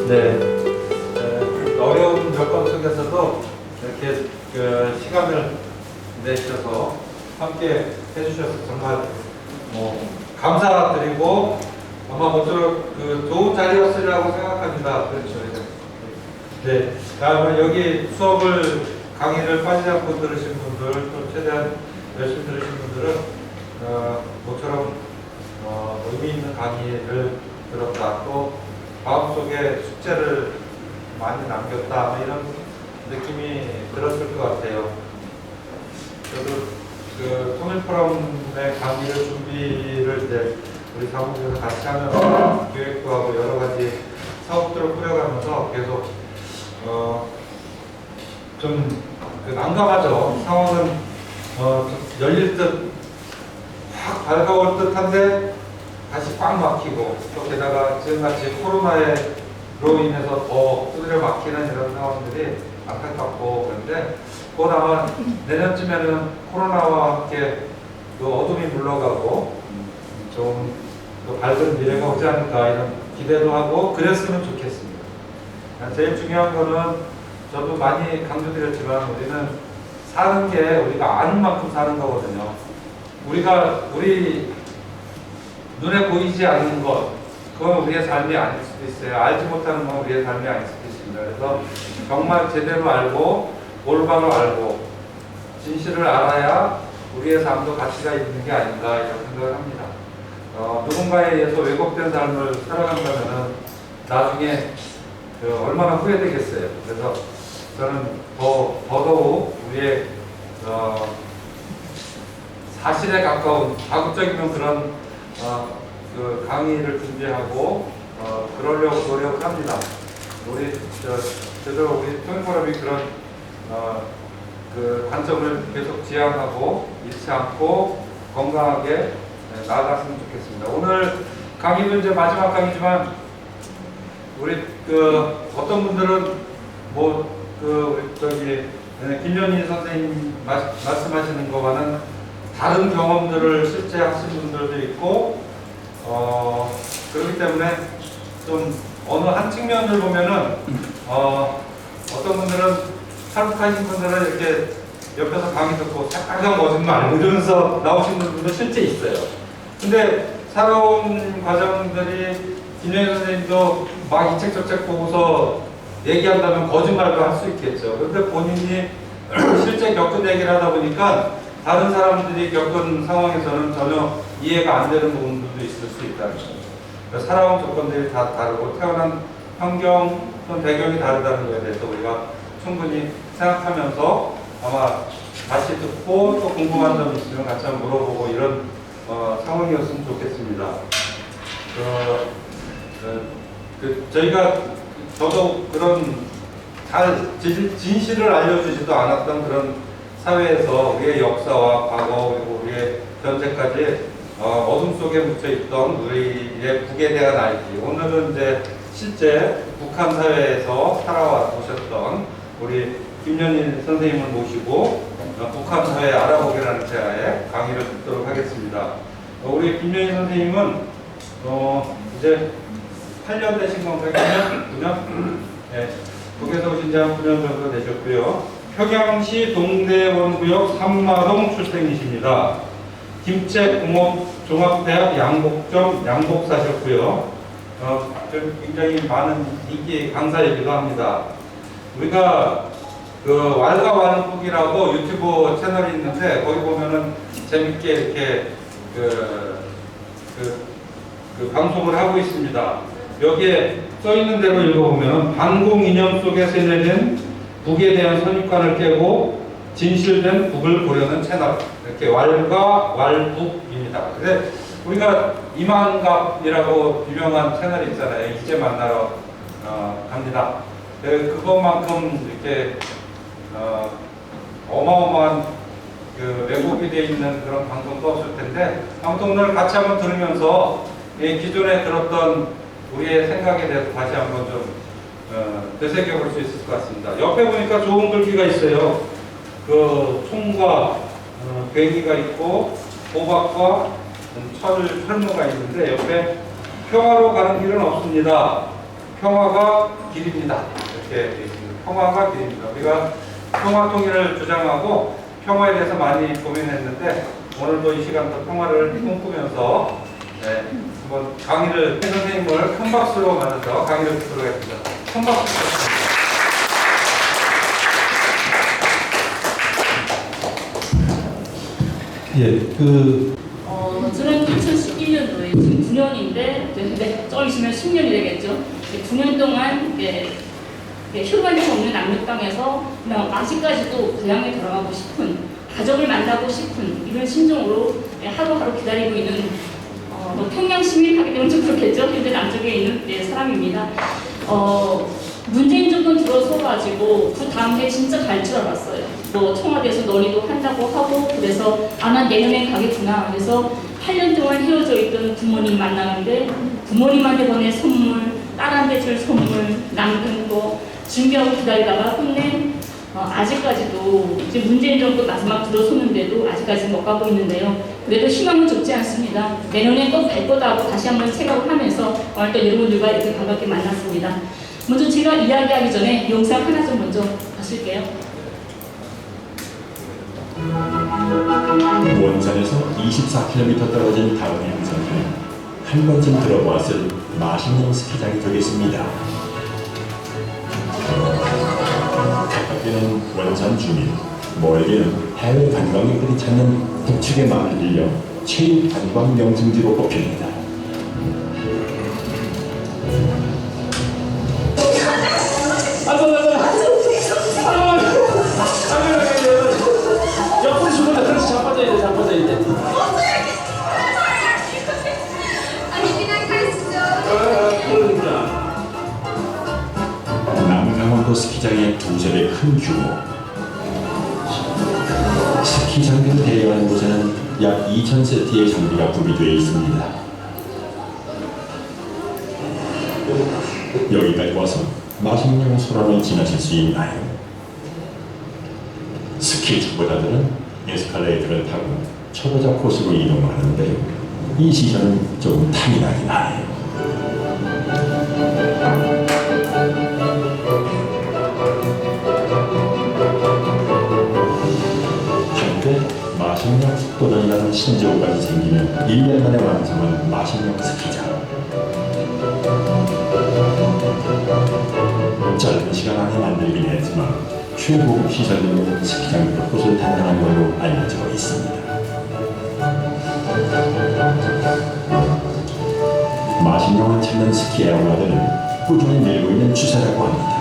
네, 어려운 여건 속에서도 이렇게 시간을 내셔서 함께 해주셔서 정말 감사드리고 아마 모쪼록 좋은 자리였으리라고 생각합니다. 그렇죠. 네, 다음은 여기 수업을 강의를 빠지지 않고 들으신 분들 또 최대한 열심히 들으신 분들은 모처럼 의미 있는 강의를 들었다. 또 마음속에 숙제를 많이 남겼다. 이런 느낌이 들었을 것 같아요. 저도 통일포럼의 강의를 준비를 이제 우리 사무국에서 같이 하면서 기획도 하고 여러 가지 사업들을 꾸려가면서 계속 좀 난감하죠. 상황은 열릴 듯 확 밝아올 듯한데 다시 꽉 막히고 또 게다가 지금같이 코로나로 인해서 더 두드려 막히는 이런 상황들이 안타깝고 그런데 곧 아마 내년쯤에는 코로나와 함께 어둠이 물러가고 좀 밝은 미래가 오지 않을까 이런 기대도 하고 그랬으면 좋겠습니다. 제일 중요한 거는 저도 많이 강조드렸지만 우리는 사는 게 우리가 아는 만큼 사는 거거든요. 우리 눈에 보이지 않는 것, 그건 우리의 삶이 아닐 수도 있어요. 알지 못하는 건 우리의 삶이 아닐 수도 있습니다. 그래서 정말 제대로 알고 올바로 알고 진실을 알아야 우리의 삶도 가치가 있는 게 아닌가 이런 생각을 합니다. 누군가에 의해서 왜곡된 삶을 살아간다면 나중에 얼마나 후회되겠어요. 그래서 저는 더더욱 우리의 사실에 가까운 다국적이면 그런 강의를 준비하고 그러려고 노력합니다. 우리 통일포럼이 그런 관점을 계속 지향하고 잃지 않고 건강하게 나아갔으면 좋겠습니다. 오늘 강의도 이제 마지막 강의지만 우리 어떤 분들은 김연희 선생님 말씀하시는 것과는 다른 경험들을 실제 하신 분들도 있고 그렇기 때문에 좀 어느 한 측면을 보면은 어떤 분들은 탈북하신 분들은 이렇게 옆에서 강의 듣고 잠깐 거짓말 이러면서 나오신 분들도 실제 있어요. 근데 살아온 과정들이 김연희 선생님도 막 이 책 저 책 보고서 얘기한다면 거짓말도 할 수 있겠죠. 그런데 본인이 실제 겪은 얘기를 하다 보니까 다른 사람들이 겪은 상황에서는 전혀 이해가 안 되는 부분들도 있을 수 있다는 거죠. 살아온 조건들이 다 다르고 태어난 환경 또는 배경이 다르다는 것에 대해서 우리가 충분히 생각하면서 아마 다시 듣고 또 궁금한 점이 있으면 같이 한번 물어보고 이런 상황이었으면 좋겠습니다. 저희가 저도 그런 잘 진실을 알려주지도 않았던 그런 사회에서 우리의 역사와 과거 그리고 우리의 현재까지 어둠 속에 묻혀있던 우리의 북에 대한 알기. 오늘은 이제 실제 북한 사회에서 살아와 보셨던 우리 김연희 선생님을 모시고 북한 사회 알아보기라는 제아의 강의를 듣도록 하겠습니다. 우리 김연희 선생님은 이제 8년 되신 건가요? 9년? 네. 북에서 오신 지 한 9년 정도 되셨고요. 평양시 동대원구역 삼마동 출생이십니다. 김책공업종합대학 양복점 양복 사셨고요. 굉장히 많은 인기 강사이기도 합니다. 우리가 왈가왈북이라고 유튜브 채널이 있는데 거기 보면은 재밌게 이렇게 방송을 하고 있습니다. 여기에 써 있는 대로 읽어보면 반공 이념 속에 세뇌된 북에 대한 선입관을 깨고 진실된 북을 보려는 채널, 이렇게 왈가왈북입니다. 근데 우리가 이만갑이라고 유명한 채널이 있잖아요. 이제 만나러 갑니다. 그것만큼 이렇게 어마어마한 왜곡이 되어 있는 그런 방송도 없을 텐데 아무튼 오늘 같이 한번 들으면서 기존에 들었던 우리의 생각에 대해서 다시 한번 좀 되새겨 볼 수 있을 것 같습니다. 옆에 보니까 좋은 글귀가 있어요. 그 총과 괭이가 있고 호박과 철무가 있는데 옆에 평화로 가는 길은 없습니다. 평화가 길입니다. 이렇게 되어 있습니다. 평화가 길입니다. 우리가 평화 통일을 주장하고 평화에 대해서 많이 고민했는데 오늘도 이 시간도 평화를 꿈꾸면서 한번 강의를 선생님을 큰 박수로 맞아서 강의를 듣도록 하겠습니다. 큰 박수 부탁드립니다. 저는 2011년도에 지금 9년인데, 좀 있으면 10년이 되겠죠. 9년 동안 혈관이 없는 남녘땅에서 아직까지도 고향에 돌아가고 싶은, 가족을 만나고 싶은 이런 심정으로 하루하루 기다리고 있는 평양 시민 하게 되면 좀 그렇겠죠. 현재 남쪽에 있는 사람입니다. 문재인 정권 들어서가지고 그 다음 해 진짜 갈 줄 알았어요. 청와대에서 논의도 한다고 하고 그래서 난 내년에 가겠구나. 그래서 8년 동안 헤어져 있던 부모님 만나는데 부모님한테 보낸 선물, 딸한테 줄 선물, 남긴 거 준비하고 기다리다가 끝내 아직까지도 이제 문재인 정부 마지막 들어서는데도 아직까지 못 가고 있는데요. 그래도 희망은 적지 않습니다. 내년에 꼭 갈 거다고 다시 한번 생각을 하면서 오늘 또 여러분들과 이렇게 반갑게 만났습니다. 먼저 제가 이야기하기 전에 영상 하나 좀 먼저 보실게요. 원산에서 24km 떨어진 다음 행성은 한 번쯤 들어보았을 맛있는 스키장이 되겠습니다. 가깝게는 원산 주민, 멀게는 해외 관광객들이 찾는 북측의 마을을 들려 최일 관광 명승지로 꼽힙니다. 옆으로 주문해. 그렇지. 자빠져야 돼. 자빠져야 돼. 아니 그냥 가시죠. 남강원도 스키장의 두세 배 큰 규모. 스키 장비를 대여하는 곳에는 약 2,000세트의 장비가 구비되어 있습니다. 여기까지 와서 마식령 소란을 지나칠 수 있나요? 스키 초보자들은 에스컬레이터를 타고 초보자 코스로 이동하는데 이 시선은 조금 탐이 나긴 하네요. 한때 마식령 속도전이라는 신조어까지 생기며 1년 만에 완성한 마식령 스키장. 짧은 시간 안에 만들긴 했지만 최고급 시설로 스키장 곳곳을 탄탄한 걸로 알려져 있습니다. 마식령을 찾는 스키 애호가들은 꾸준히 늘고 있는 추세라고 합니다.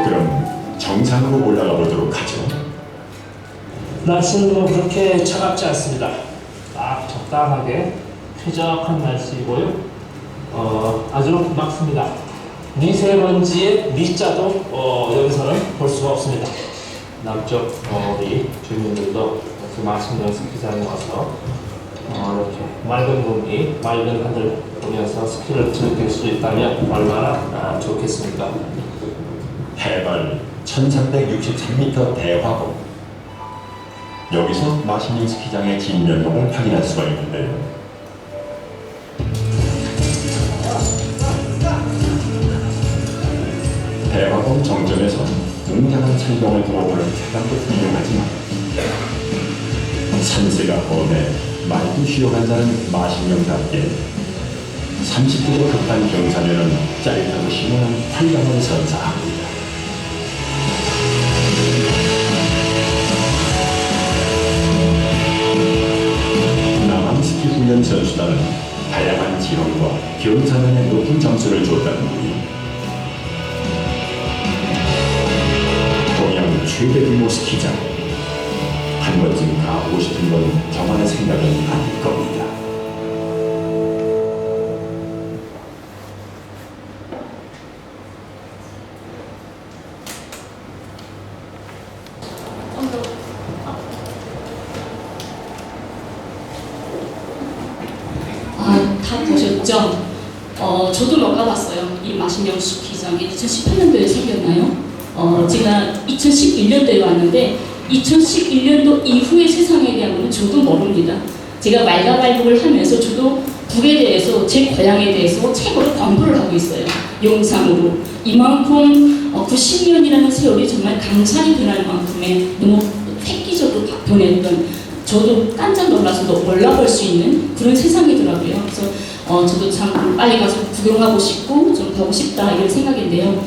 그럼 정상으로 올라가 보도록 하죠. 날씨는 그렇게 차갑지 않습니다. 딱 적당하게 쾌적한 날씨이고요. 아주 맑습니다. 미세먼지의 미자도 여기서는 볼 수가 없습니다. 남쪽 우리 주민들도 이렇게 마식령 스키장에 와서 이렇게 맑은 공기, 맑은 하늘 보면서 스키를 즐길 수 있다면 얼마나 좋겠습니까? 해발 1363m 대화봉. 여기서 마식령 스키장의 진면목을 확인할 수가 있는데요. 대화봉 정점에서 웅장한 철봉을 보호하는 태강도 훌륭하지만 산세가 험해 말도 쉬어간 자는 마식령답게 30도로 급한 경사면은 짜릿하고 시원한 활강을 선사합니다. 남한 스키 훈련 선수단은 다양한 지형과 경사면에 높은 점수를 줬다는 분이 동양 최대 규모 스키장. 한 번쯤 가보고 싶은 건 저만의 생각은 아닐 겁니다. 다 보셨죠? 저도 몇 가봤어요. 이 마신령 스키장이 2018년도에 생겼나요? 제가 2011년도에 왔는데 2011년도 이후의 세상에 대한 건 저도 모릅니다. 제가 말가발복을 하면서 저도 북에 대해서 제 고향에 대해서 책으로 공부를 하고 있어요. 영상으로. 이만큼 90년이라는 세월이 정말 강산이 변할 만큼의 너무 획기적으로 변했던 저도 깜짝 놀라서도 올라볼 수 있는 그런 세상이더라고요. 그래서 저도 참 빨리 가서 구경하고 싶고 좀 보고 싶다 이런 생각인데요.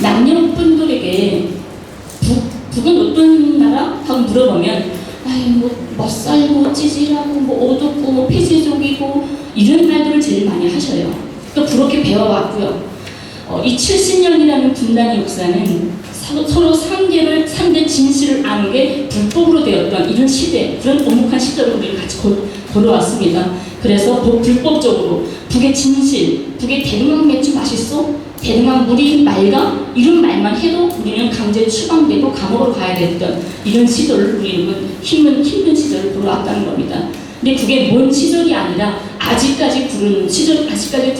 남녀분들에게 북은 어떤 나라? 하고 물어보면 아이 뭐 살고 찌질하고 뭐 어둡고 뭐 폐쇄적이고 이런 말들을 제일 많이 하셔요. 또 그렇게 배워왔고요. 이 70년이라는 분단의 역사는 서로 상대 진실을 아는 게 불법으로 되었던 이런 시대, 그런 오목한 시절을 우리는 같이 걸어왔습니다. 그래서 불법적으로 북의 진실, 북의 대동강 맥주 맛있어? 대동강 물이 맑아? 이런 말만 해도 우리는 강제 추방되고 감옥으로 가야 됐던 이런 시절을 우리는 힘든 시절을 걸어왔다는 겁니다. 근데 그게 먼 시절이 아니라 아직까지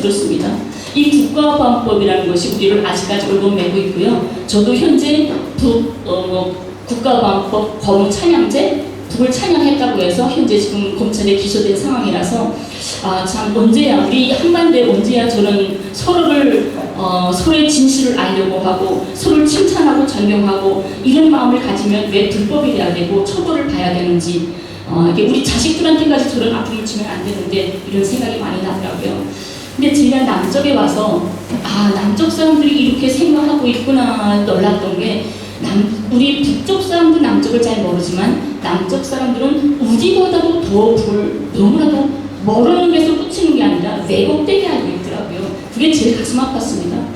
그렇습니다. 이 국가보안법이라는 것이 우리를 아직까지 올고매고 있고요. 저도 현재 국가보안법 거무 찬양제 북을 찬양했다고 해서 현재 지금 검찰에 기소된 상황이라서 참 언제야 우리 한반도에 언제야 저는 서로의 진실을 알려고 하고 서로를 칭찬하고 존경하고 이런 마음을 가지면 왜 불법이 돼야 되고 처벌을 봐야 되는지 이게 우리 자식들한테까지 저런 아픔을 주면 안 되는데 이런 생각이 많이 나더라고요. 근데 제가 남쪽에 와서 남쪽 사람들이 이렇게 생각하고 있구나 놀랐던 게 우리 북쪽 사람도 남쪽을 잘 모르지만 남쪽 사람들은 우리보다도 더 북을 너무나도 모르는 데서 꽂히는 게 아니라 왜곡되게 알고 있더라고요. 그게 제일 가슴 아팠습니다.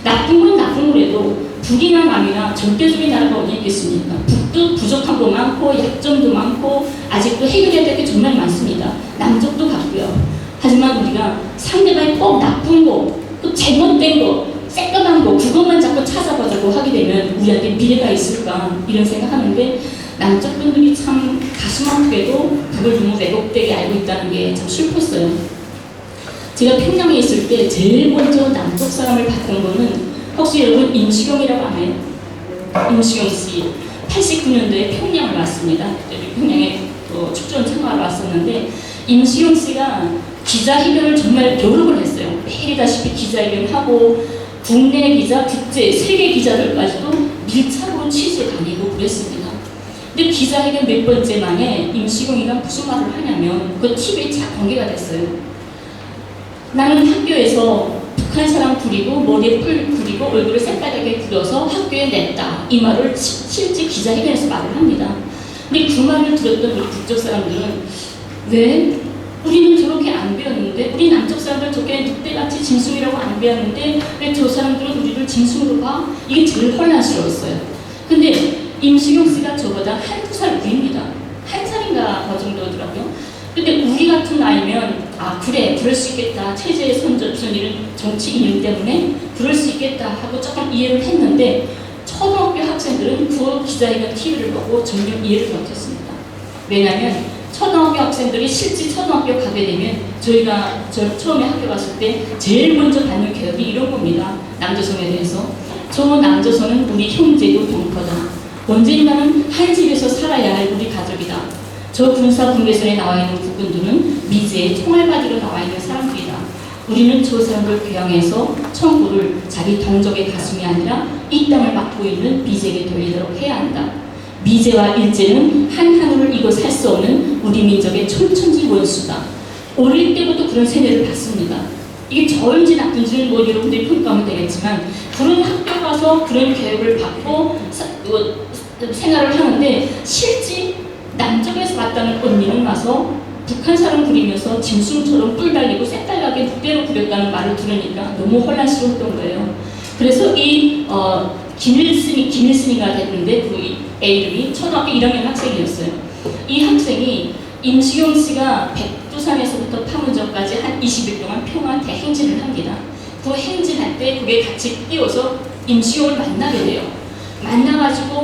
나쁜 건 나쁜 거라도 북이나 남이나 절대적인 나라가 어디 있겠습니까? 북도 부족한 거 많고 약점도 많고 아직도 해결해야 될 게 정말 많습니다. 남쪽도 같고요. 하지만 우리가 상대방이 꼭 나쁜 거, 또 잘못된 거, 새까만 거 그것만 자꾸 찾아보자고 하게 되면 우리한테 미래가 있을까 이런 생각하는데 남쪽 분들이 참 가슴 아프게도 북을 너무 왜곡되게 알고 있다는 게 참 슬펐어요. 제가 평양에 있을 때 제일 먼저 남쪽 사람을 봤던 거는 혹시 여러분 임시경이라고 아나요? 임시경 씨 89년도에 평양을 왔습니다. 평양에 축전 참가하러 왔었는데 임시경 씨가 기자회견을 정말 여러 번 했어요. 매일다시피 기자회견하고 국내 기자, 국제, 세계 기자들까지도 밀착으로 취재 다니고 그랬습니다. 근데 기자회견 몇 번째 만에 임시경이가 무슨 말을 하냐면 그 TV에 쫙 공개가 됐어요. 나는 학교에서 북한 사람 그리고 머리에 뿔 그리고 얼굴을 새빨갛게 그려서 학교에 냈다. 이 말을 실제 기자회견에서 말을 합니다. 근데 그 말을 들었던 우리 북쪽 사람들은 왜? 우리는 저렇게 안 배웠는데 우리 남쪽 사람들 저렇게 늑대같이 짐승이라고 안 배웠는데 왜 저 사람들은 우리를 짐승으로 봐? 이게 제일 혼란스러웠어요. 근데 임시경 씨가 저보다 한두 살 위입니다. 한 살인가 그 정도더라고요. 근데 우리 같은 나이면 그래 그럴 수 있겠다. 체제의 선전이는 정치 이념 때문에 그럴 수 있겠다 하고 조금 이해를 했는데 초등학교 학생들은 그 기자회견 TV를 보고 전혀 이해를 못했습니다. 왜냐하면 초등학교 학생들이 실제 초등학교 가게 되면 저희가 처음에 학교 갔을 때 제일 먼저 받는 교육이 이런 겁니다. 남조선에 대해서. 저 남조선은 우리 형제고 동포다. 언젠가는 한 집에서 살아야 할 우리 가족이다. 저 군사 분계선에 나와 있는 국군들은 미제의 총알바지로 나와 있는 사람들이다. 우리는 저 사람들 교양해서 청구를 자기 동족의 가슴이 아니라 이 땅을 맡고 있는 미제에게 돌리도록 해야 한다. 미제와 일제는 한 하늘을 이고 살 수 없는 우리 민족의 천천지 원수다. 어릴 때부터 그런 세뇌를 받습니다. 이게 좋은지 나쁜지는 여러분들이 평가하면 되겠지만 그런 학교 가서 그런 교육을 받고 생활을 하는데 실제 남쪽에서 봤다는 언니는 와서 북한 사람 그리면서 짐승처럼 뿔 달리고 새빨갛게 늑대로 그렸다는 말을 들으니까 너무 혼란스러웠던 거예요. 그래서 이 김일순이가 됐는데 그 애 이름이 초등학교 1학년 학생이었어요. 이 학생이 임시경 씨가 백두산에서부터 파문점까지 한 20일 동안 평화 대행진을 합니다. 그 행진할 때 그게 같이 뛰어서 임시경을 만나게 돼요. 만나가지고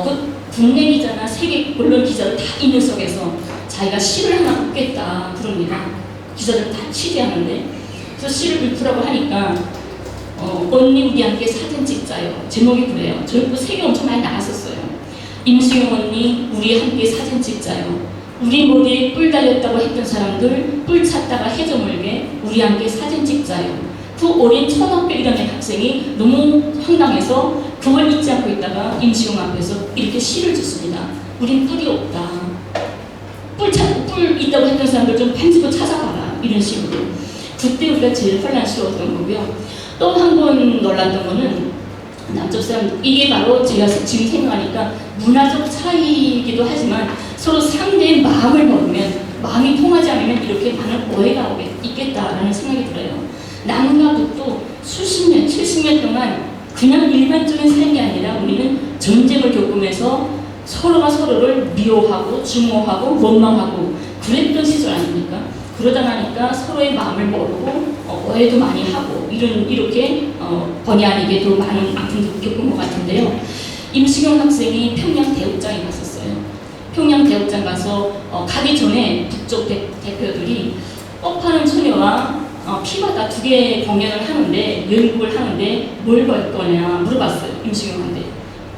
그 국내 기자나 세계 언론 기자들 다 있는 속에서 자기가 시를 하나 뽑겠다 그럽니다. 기자들 다 취재하는데 그래서 시를 읊으라고 하니까 언니 우리 함께 사진 찍자요. 제목이 그래요. 저희 그 색이 엄청 많이 나갔었어요. 임수영 언니 우리 함께 사진 찍자요. 우리 머리에 뿔 달렸다고 했던 사람들 뿔 찾다가 해저 물게 우리 함께 사진 찍자요. 그 어린 초등학교 1학년 학생이 너무 황당해서 그걸 잊지 않고 있다가 임수영 앞에서 이렇게 시를 짓습니다. 우린 뿔이 없다. 뿔 있다고 했던 사람들 좀 편집을 찾아봐라. 이런 식으로. 그때 우리가 제일 혼란스러웠던 거고요. 또 한 번 놀랐던 거는 남쪽 사람, 이게 바로 제가 지금 생각하니까 문화적 차이이기도 하지만 서로 상대의 마음을 모르면, 마음이 통하지 않으면 이렇게 많은 오해가 있겠다라는 생각이 들어요. 남과 북도 수십 년, 70년 동안 그냥 일반적인 삶이 아니라 우리는 전쟁을 겪으면서 서로가 서로를 미워하고 증오하고 원망하고 그랬던 시절 아닙니까? 그러다 나니까 서로의 마음을 모르고 오해도 많이 하고 이렇게 본의 아니게도 많은 아픔도 겪은 것 같은데요. 임수경 학생이 평양 대극장에 갔었어요. 평양 대극장 가서 가기 전에 북쪽 대표들이 뻑하는 소녀와 피바다 2개 공연을 하는데 연극을 하는데 뭘 걸 거냐 물어봤어요. 임수경한테.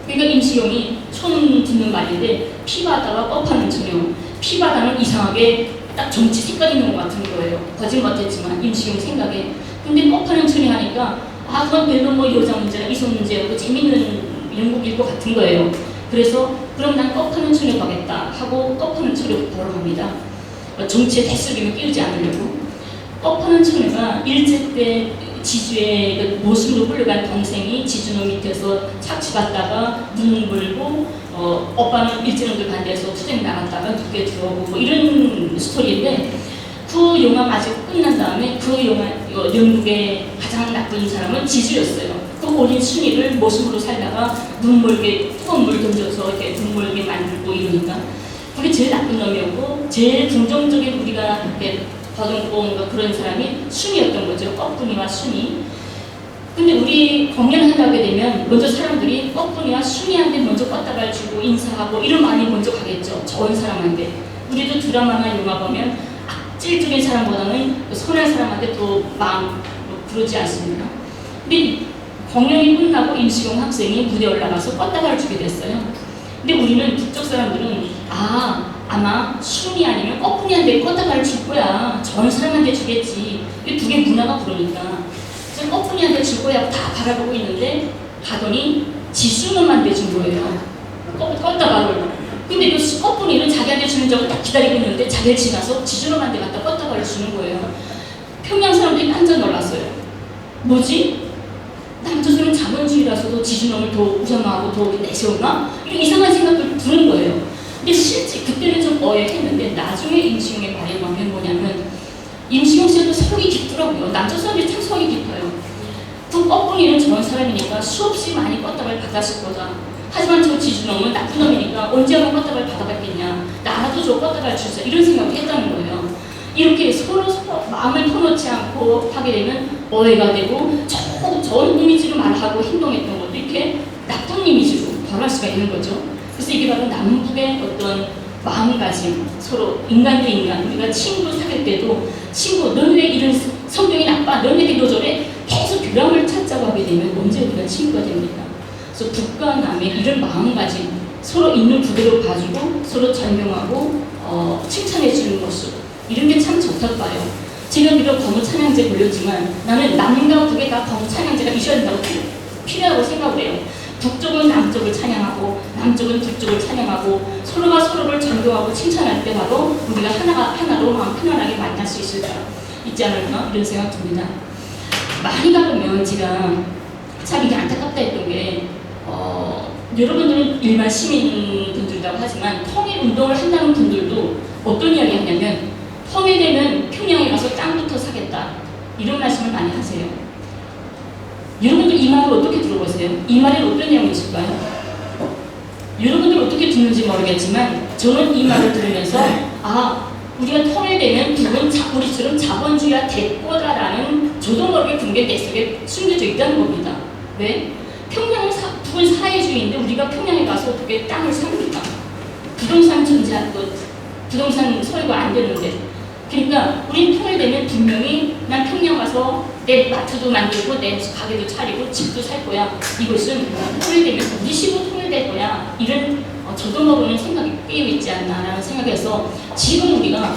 그러니까 임수경이 처음 듣는 말인데 피바다와 뻑하는 소녀. 피바다는 이상하게 딱 정치 색깔이 있는 것 같은 거예요. 거짓말 못했지만 임수경 생각에. 근데 뻑하는 소녀 하니까 그건 별로 뭐 여자 문제나 이성 문제고 재밌는 연극일 것 같은 거예요. 그래서 그럼 난 뻑하는 소녀 가겠다 하고 뻑하는 소녀 보러 갑니다. 정치에 대수비를 끼우지 않으려고. 뻑하는 소녀가 일제 때 지주의 그 모습으로 끌려간 동생이 지주노 밑에서 착취받다가 눈 물고 오빠는 일제놈들 반대해서 투쟁 나갔다가 늦게 들어오고 뭐 이런 스토리인데 그 영화가 아직 끝난 다음에 그 영화 영국의 가장 나쁜 사람은 지주였어요. 그 어린 순이를 모습으로 살다가 눈물게 뜨거운 물 던져서 이렇게 눈물게 만들고 이러니까 그게 제일 나쁜 놈이었고 제일 긍정적인 우리가 이렇게 버둥뽕 그런 사람이 순이었던 거죠. 꺽분이와 순이. 근데 우리 공연을 한다게 되면 먼저 사람들이 꺽분이와 순이한테 먼저 껐다가 주고 인사하고 이런 마음이 먼저 가겠죠. 좋은 사람한테. 우리도 드라마나 영화 보면 악질적인 사람보다는 선한 사람한테 더 마음 그러지 않습니까? 근데 공연이 끝나고 임수경 학생이 무대에 올라가서 껐다가를 주게 됐어요. 근데 우리는 북쪽 사람들은 아마 순이 아니면 꺽분이한테 껐다가를 줄 거야. 좋은 사람한테 주겠지. 이 두 개 문화가 그러니까. 그래서 꺽분이한테 줄 거야 다 바라보고 있는데 가더니 지수놈한테 준 거예요. 껐다가를. 근데 그 꺽분이는 자기한테 주는 적을 딱 기다리고 있는데 자기를 지나서 지수놈한테 갖다 껐다가를 주는 거예요. 평양 사람들이 깜짝 놀랐어요. 뭐지? 남조선은 자본주의라서도 지주놈을 더 우상하고 더 내세우나? 이런 이상한 생각을 드는 거예요. 근데 실제 그때는 좀 어색했는데 나중에 임시용의 말에 보면 뭐냐면 임시용 씨도 속이 깊더라고요. 남조선들이 참 속이 깊어요. 그 꺽분이는 좋은 사람이니까 수없이 많이 껐다를 받았을 거다. 하지만 저 지주놈은 나쁜 놈이니까 언제 한번 껐다를 받아봤겠냐. 나라도 저 껐다를 주자. 이런 생각을 했다는 거예요. 이렇게 서로 마음을 터놓지 않고 하게 되면 오해가 되고 좋은 이미지로 말하고 행동했던 것도 이렇게 나쁜 이미지로 변할 수가 있는 거죠. 그래서 이게 바로 남북의 어떤 마음가짐, 서로 인간 대 인간, 우리가 친구 사귈 때도 친구, 넌 왜 이런 성격이 나빠? 넌 왜 이렇게 저래? 계속 교량을 찾자고 하게 되면 언제 우리가 친구가 됩니까? 그래서 북과 남의 이런 마음가짐, 서로 있는 그대로 봐주고 서로 존경하고 칭찬해주는 모습, 이런 게 참 좋다고 봐요. 제가 비록 거무찬양제 불렸지만 나는 남과 북에 다 거무찬양제가 있어야 된다고 필요하다고 생각을 해요. 북쪽은 남쪽을 찬양하고 남쪽은 북쪽을 찬양하고 서로가 서로를 존경하고 칭찬할 때 바로 우리가 하나로 마음 편안하게 만날 수 있지 않을까 이런 생각 듭니다. 많이 가보면 제가 참 이게 안타깝다 했던 게 여러분들은 일반 시민분들이라고 하지만 통일운동을 한다는 분들도 어떤 이야기 하냐면 통일되면 평양에 가서 땅부터 사겠다 이런 말씀을 많이 하세요. 여러분들 이 말을 어떻게 들어보세요? 이 말에 어떤 내용이 있을까요? 여러분들 어떻게 듣는지 모르겠지만 저는 이 말을 들으면서 우리가 통일되면 북은 우리처럼 자본주의와 대꼬다라는 저도 모르게 그런 게 내 속에 숨겨져 있다는 겁니다. 왜? 북은 사회주의인데 우리가 평양에 가서 어떻게 땅을 삽니까? 부동산 전제한 것, 부동산 소유가 안 되는데 그러니까 우린 통일되면 분명히 난 평양 가서 내 마트도 만들고 내 가게도 차리고 집도 살 거야. 이것은 통일되면 우리 식으로 통일될 거야. 이런 저도 모르는 생각이 깨어 있지 않나라는 생각에서 지금 우리가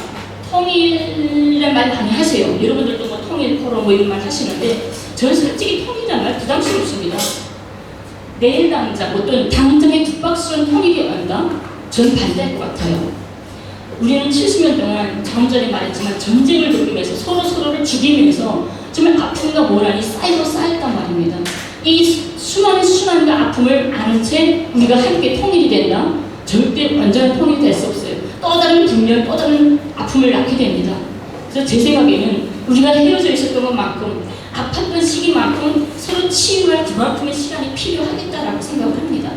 통일이란 말 많이 하세요. 여러분들도 뭐 통일 포럼 뭐 이런 말 하시는데 저는 솔직히 통일이란 말 부담스럽습니다. 내일 당장 어떤 당장의 급박스러운 통일이 온다? 저는 반대할 것 같아요. 우리는 70년 동안 좀 전에 말했지만 전쟁을 겪으면서 서로를 죽이면서 정말 아픔과 모란이 쌓였단 말입니다. 이 수많은 아픔을 아는 채 우리가 함께 통일이 된다? 절대 완전한 통일이 될 수 없어요. 또 다른 분열, 또 다른 아픔을 낳게 됩니다. 그래서 제 생각에는 우리가 헤어져 있었던 것만큼 아팠던 시기만큼 서로 치유할 그만큼의 시간이 필요하겠다라고 생각을 합니다.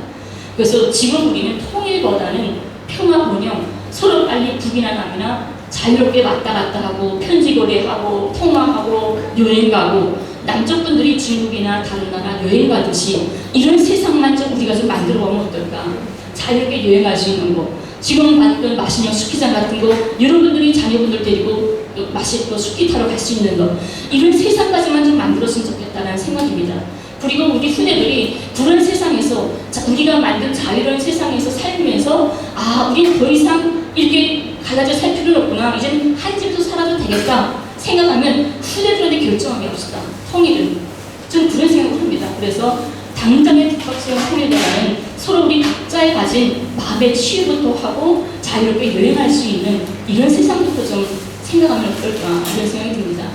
그래서 지금 우리는 통일보다는 평화 번영, 서로 빨리 북이나 남이나 자유롭게 왔다 갔다 하고 편지 거래하고 통화하고 여행 가고 남쪽 분들이 중국이나 다른 나라 여행 가듯이 이런 세상만 좀 우리가 좀 만들어 보면 어떨까? 자유롭게 여행할 수 있는 거. 지금 봤던 마신령 스키장 같은 거 여러분들이 자녀분들 데리고 맛있고 스키 타러 갈 수 있는 거 이런 세상까지만 좀 만들었으면 좋겠다는 생각입니다. 그리고 우리 후대들이 그런 세상에서 우리가 만든 자유로운 세상에서 살면서 우리는 더 이상 이렇게 갈라져 살 필요는 없구나. 이제는 한 집도 살아도 되겠다 생각하면 후대들한테 결정하게 합시다. 통일은. 저는 그런 생각을 합니다. 그래서 당장의 북박스러운 통일보다는 서로 우리 각자의 가진 마음의 치유부터 하고 자유롭게 여행할 수 있는 이런 세상부터 좀 생각하면 어떨까 이런 생각이 듭니다.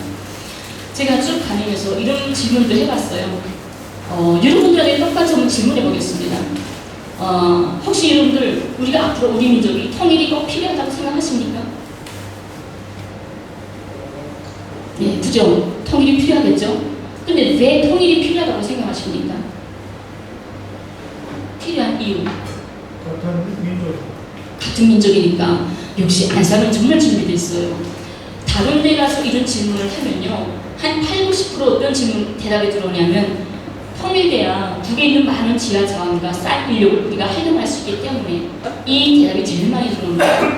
제가 쭉 다니면서 이런 질문도 해봤어요. 여러분들에게 똑같이 한번 질문해 보겠습니다. 혹시 여러분들 우리가 앞으로 우리 민족이 통일이 꼭 필요하다고 생각하십니까? 네, 그죠? 통일이 필요하겠죠? 근데 왜 통일이 필요하다고 생각하십니까? 필요한 이유. 같은 민족이니까. 역시 안사는 정말 준비됐어요. 다른 데 가서 이런 질문을 하면요. 한 80, 90% 어떤 질문 대답이 들어오냐면 통일돼야 북에 있는 많은 지하 자원과 쌀 인력을 우리가 활용할 수 있기 때문에 이 대답이 제일 많이 들어옵니다.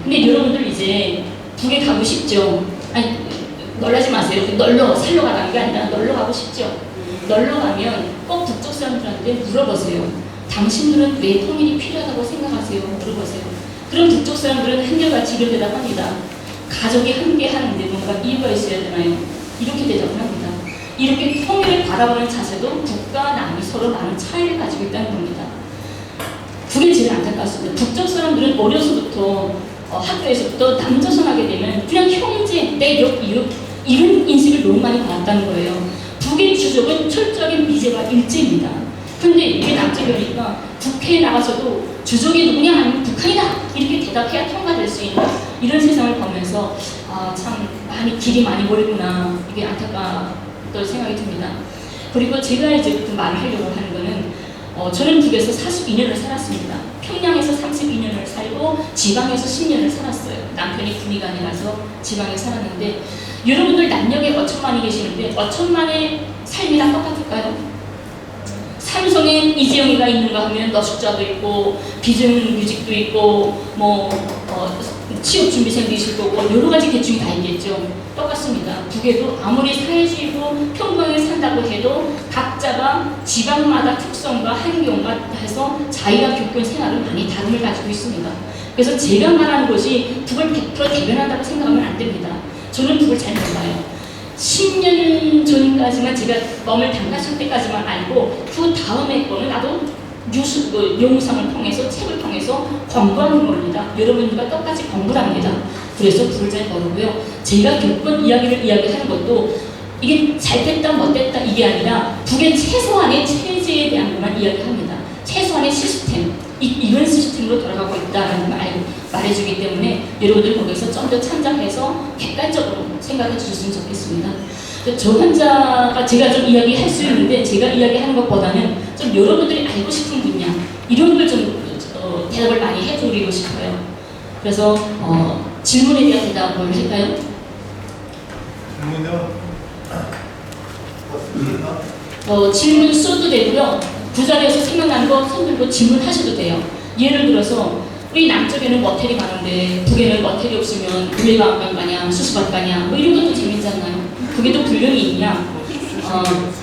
근데 여러분들 이제 북에 가고 싶죠? 아니, 놀라지 마세요. 놀러 살러 가는 게 아니라 놀러 가고 싶죠? 놀러 가면 꼭 북쪽 사람들한테 물어보세요. 당신들은 왜 통일이 필요하다고 생각하세요? 물어보세요. 그럼 북쪽 사람들은 한결같이 이렇게 대답합니다. 가족이 함께 하는데 뭔가 이유가 있어야 되나요? 이렇게 대답을 합니다. 이렇게 통일을 바라보는 자세도 북과 남이 서로 많은 차이를 가지고 있다는 겁니다. 그게 제일 안타깝습니다. 북쪽 사람들은 어려서부터 학교에서부터 남조선하게 되면 그냥 형제, 내역, 이웃 이런 인식을 너무 많이 받았다는 거예요. 북의 주족은 철저하게 미제와 일제입니다. 근데 이게 남쪽이 오니까 국회에 나가서도 주족이 누구냐 아니면 북한이다 이렇게 대답해야 통과될 수 있는 이런 세상을 보면서 참 많이 길이 많이 멀구나 이게 안타깝다고 생각이 듭니다. 그리고 제가 이제부터 말을 하려고 하는 거는 저는 북에서 42년을 살았습니다. 평양에서 32년을 살고 지방에서 10년을 살았어요. 남편이 군의관이라서 지방에 살았는데 여러분들 남녘에 어천만이 계시는데 어천만의 삶이랑 똑같을까요? 삼성에 이재용이가 있는가 하면 너숙자도 있고 비정규직도 있고 취업준비생도 있을 거고 여러 가지 계층이 다 있겠죠. 똑같습니다. 북에도 아무리 사회주의고 평등하게 산다고 해도 각자가 지방마다 특성과 환경과 해서 자기가 겪은 생활은 많이 다름을 가지고 있습니다. 그래서 제가 말하는 것이 북을 100% 대변한다고 생각하면 안 됩니다. 저는 북을 잘 몰라요. 10년 전까지만 제가 껌을 담갔을 때까지만 알고 그 다음에 거는 나도 뉴스, 영상을 통해서 책을 통해서 공부하는 겁니다. 여러분들과 똑같이 공부를 합니다. 그래서 북을 잘 모르고요. 제가 겪은 이야기를 이야기하는 것도 이게 잘됐다 못됐다 이게 아니라 북의 최소한의 체제에 대한 것만 이야기합니다. 최소한의 시스템, 이런 시스템으로 돌아가고 있다는 걸 말해주기 때문에 여러분들 거기서 좀 더 참작해서 객관적으로 생각해 주셨으면 좋겠습니다. 저 혼자가 제가 좀 이야기할 수 있는데 제가 이야기하는 것보다는 좀 여러분들이 알고 싶은 분야 이런 걸 좀 대답을 많이 해드리고 싶어요. 그래서 질문에 대한 대답을 할까요? 질문 써도 되고요. 그 자리에서 생각나는 거 손 들고 질문하셔도 돼요. 예를 들어서 우리 남쪽에는 모텔이 많은데 북에는 모텔이 없으면 물리과학관 가냐 수술학 가냐 뭐 이런 것도 재밌잖아요. 그게 또 불륜이 있냐.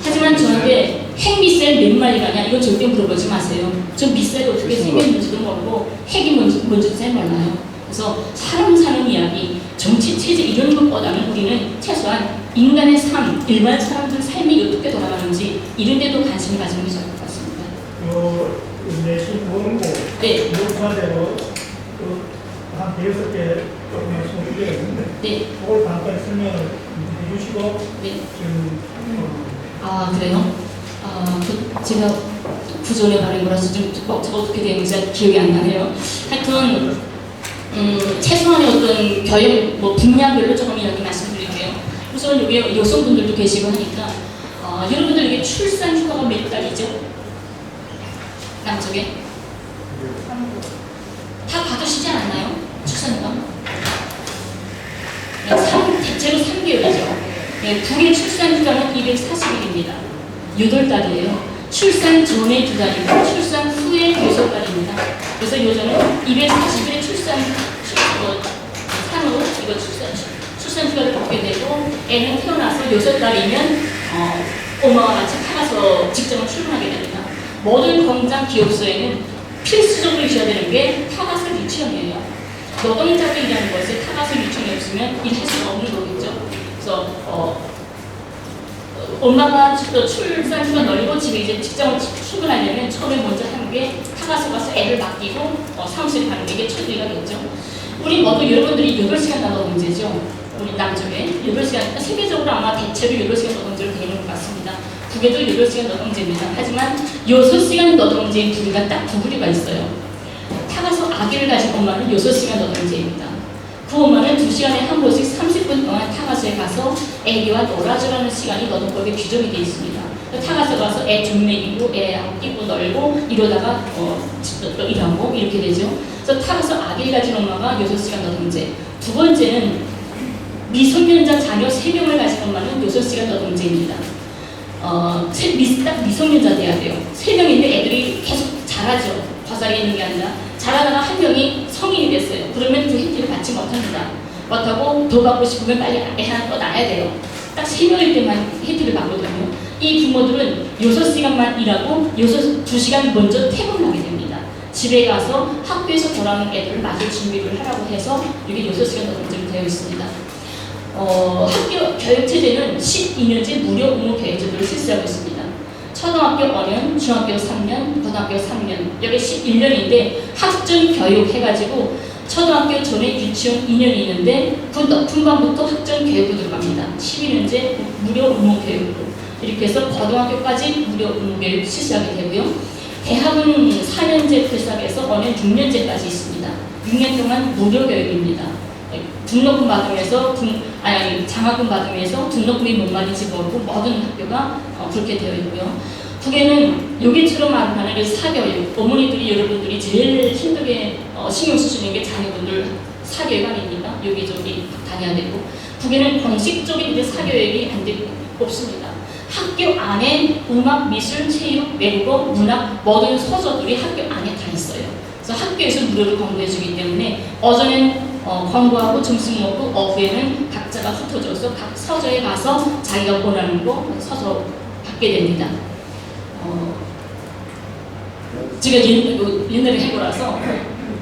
하지만 저한테 핵미사일 몇 마리 가냐 이건 절대 물어보지 마세요. 전 미사일이 어떻게 생겼는지도 모르고 핵이 뭔지도 잘 몰라요. 그래서 사람 사는 이야기, 정치 체제 이런 것보다는 우리는 최소한 인간의 삶, 일반 사람들 삶이 어떻게 돌아가는지 이런 데도 관심을 가지는 게 좋을 것 같습니다. 내신 원고 네. 녹화대로 한 6개 조금 20개가 있는데 네. 그걸 간단히 설명을 해주시고 네. 지금 아 그래요? 제가 구전에 바른 거라서 좀 어떻게 되는지 기억이 안 나네요. 하여튼 최소한의 어떤 교육 분야별로 조금 이야기 말씀드릴게요. 우선 여기 여성분들도 계시고 하니까 여러분들 이게 출산 휴가가 몇 달이죠? 남쪽에? 다 받으시지 않았나요? 출산휴가? 대체로 3개월이죠. 네, 북의 출산휴가는 240일입니다. 8달이에요. 출산 전에 2달이고 출산 후에 6달입니다. 그래서 요즘은 240일의 산후 이거 출산휴가를 받게 되고 애는 태어나서 6달이면 엄마와 같이 타가서 직장을 출근하게 됩니다. 모든 공장 기업소에는 필수적으로 있어야 되는 게 타가서 유치원이에요. 노동자가 일하는 것에 타가서 유치원이 없으면 일할 수가 없는 거겠죠. 그래서 엄마가 출산휴가 널고 집에 이제 직장을 출근하려면 처음에 먼저 하는 게 타가서 가서 애를 맡기고 사무실에 가는 게 첫 일이겠죠. 우리 모두 여러분들이 8시간 노동제죠. 우리 남쪽에 8시간, 세계적으로 아마 대체로 8시간 노동제로 되는 것 같습니다. 북에도 8시간 노동제입니다. 하지만 6시간 노동제인 부류가 딱 두 부류가 있어요. 타가서 아기를 가진 엄마는 6시간 노동제입니다. 그 엄마는 2시간에 한 번씩 30분 동안 타가서에 가서 애기와 놀아주라는 시간이 노동법에 규정이 되어 있습니다. 타가서 가서 애 좀 먹이고 애 안기고 놀고 이러다가 또 일하고 이렇게 되죠. 그래서 타가서 아기를 가진 엄마가 6시간 노동제. 두 번째는 미성년자 자녀 3명을 가진 엄마는 6시간 노동제입니다. 딱 미성년자 돼야 돼요. 3명인데 애들이 계속 자라죠. 과자에 있는 게 아니라 자라다가 한 명이 성인이 됐어요. 그러면 그 혜택을 받지 못합니다. 못하고 더 받고 싶으면 빨리 애 하나 더 낳아야 돼요. 딱 3명일 때만 혜택을 받거든요. 이 부모들은 6시간만 일하고 2시간 먼저 퇴근을 하게 됩니다. 집에 가서 학교에서 돌아오는 애들을 맞을 준비를 하라고 해서 이게 6시간 노동제로 되어 있습니다. 학교 교육체제는 12년제 무료 의무 교육제도를 실시하고 있습니다. 초등학교 5년, 중학교 3년, 고등학교 3년, 여기 11년인데 학전 교육 해가지고 초등학교 전에 유치원 2년이 있는데 그 높은 반부터 학전 교육으로 들어갑니다. 12년제 무료 의무 교육으로 이렇게 해서 고등학교까지 무료 의무 교육 실시하게 되고요. 대학은 4년제 필사에서 5년 6년제까지 있습니다. 6년 동안 무료 교육입니다. 등록금 받으면서 장학금 받으면서 등록금이 뭔 말인지 모르고 모든 학교가 그렇게 되어 있고요. 북에는 여기처럼 말하는 사교육, 어머니들이 여러분들이 제일 힘들게 신경 쓰시는 게 자녀분들 사교육 아닙니까? 여기저기 다녀야 되고 북에는 공식적인 사교육이 없습니다. 학교 안에 음악, 미술, 체육, 외국어, 문학 모든 서적들이 학교 안에 다 있어요. 그래서 학교에서 무료로 공부해주기 때문에 오전엔 공부하고 점심 먹고 오후에는 각자가 흩어져서 각 서적에 가서 자기가 원하는 거 서적 받게 됩니다. 제가 옛날에 해보라서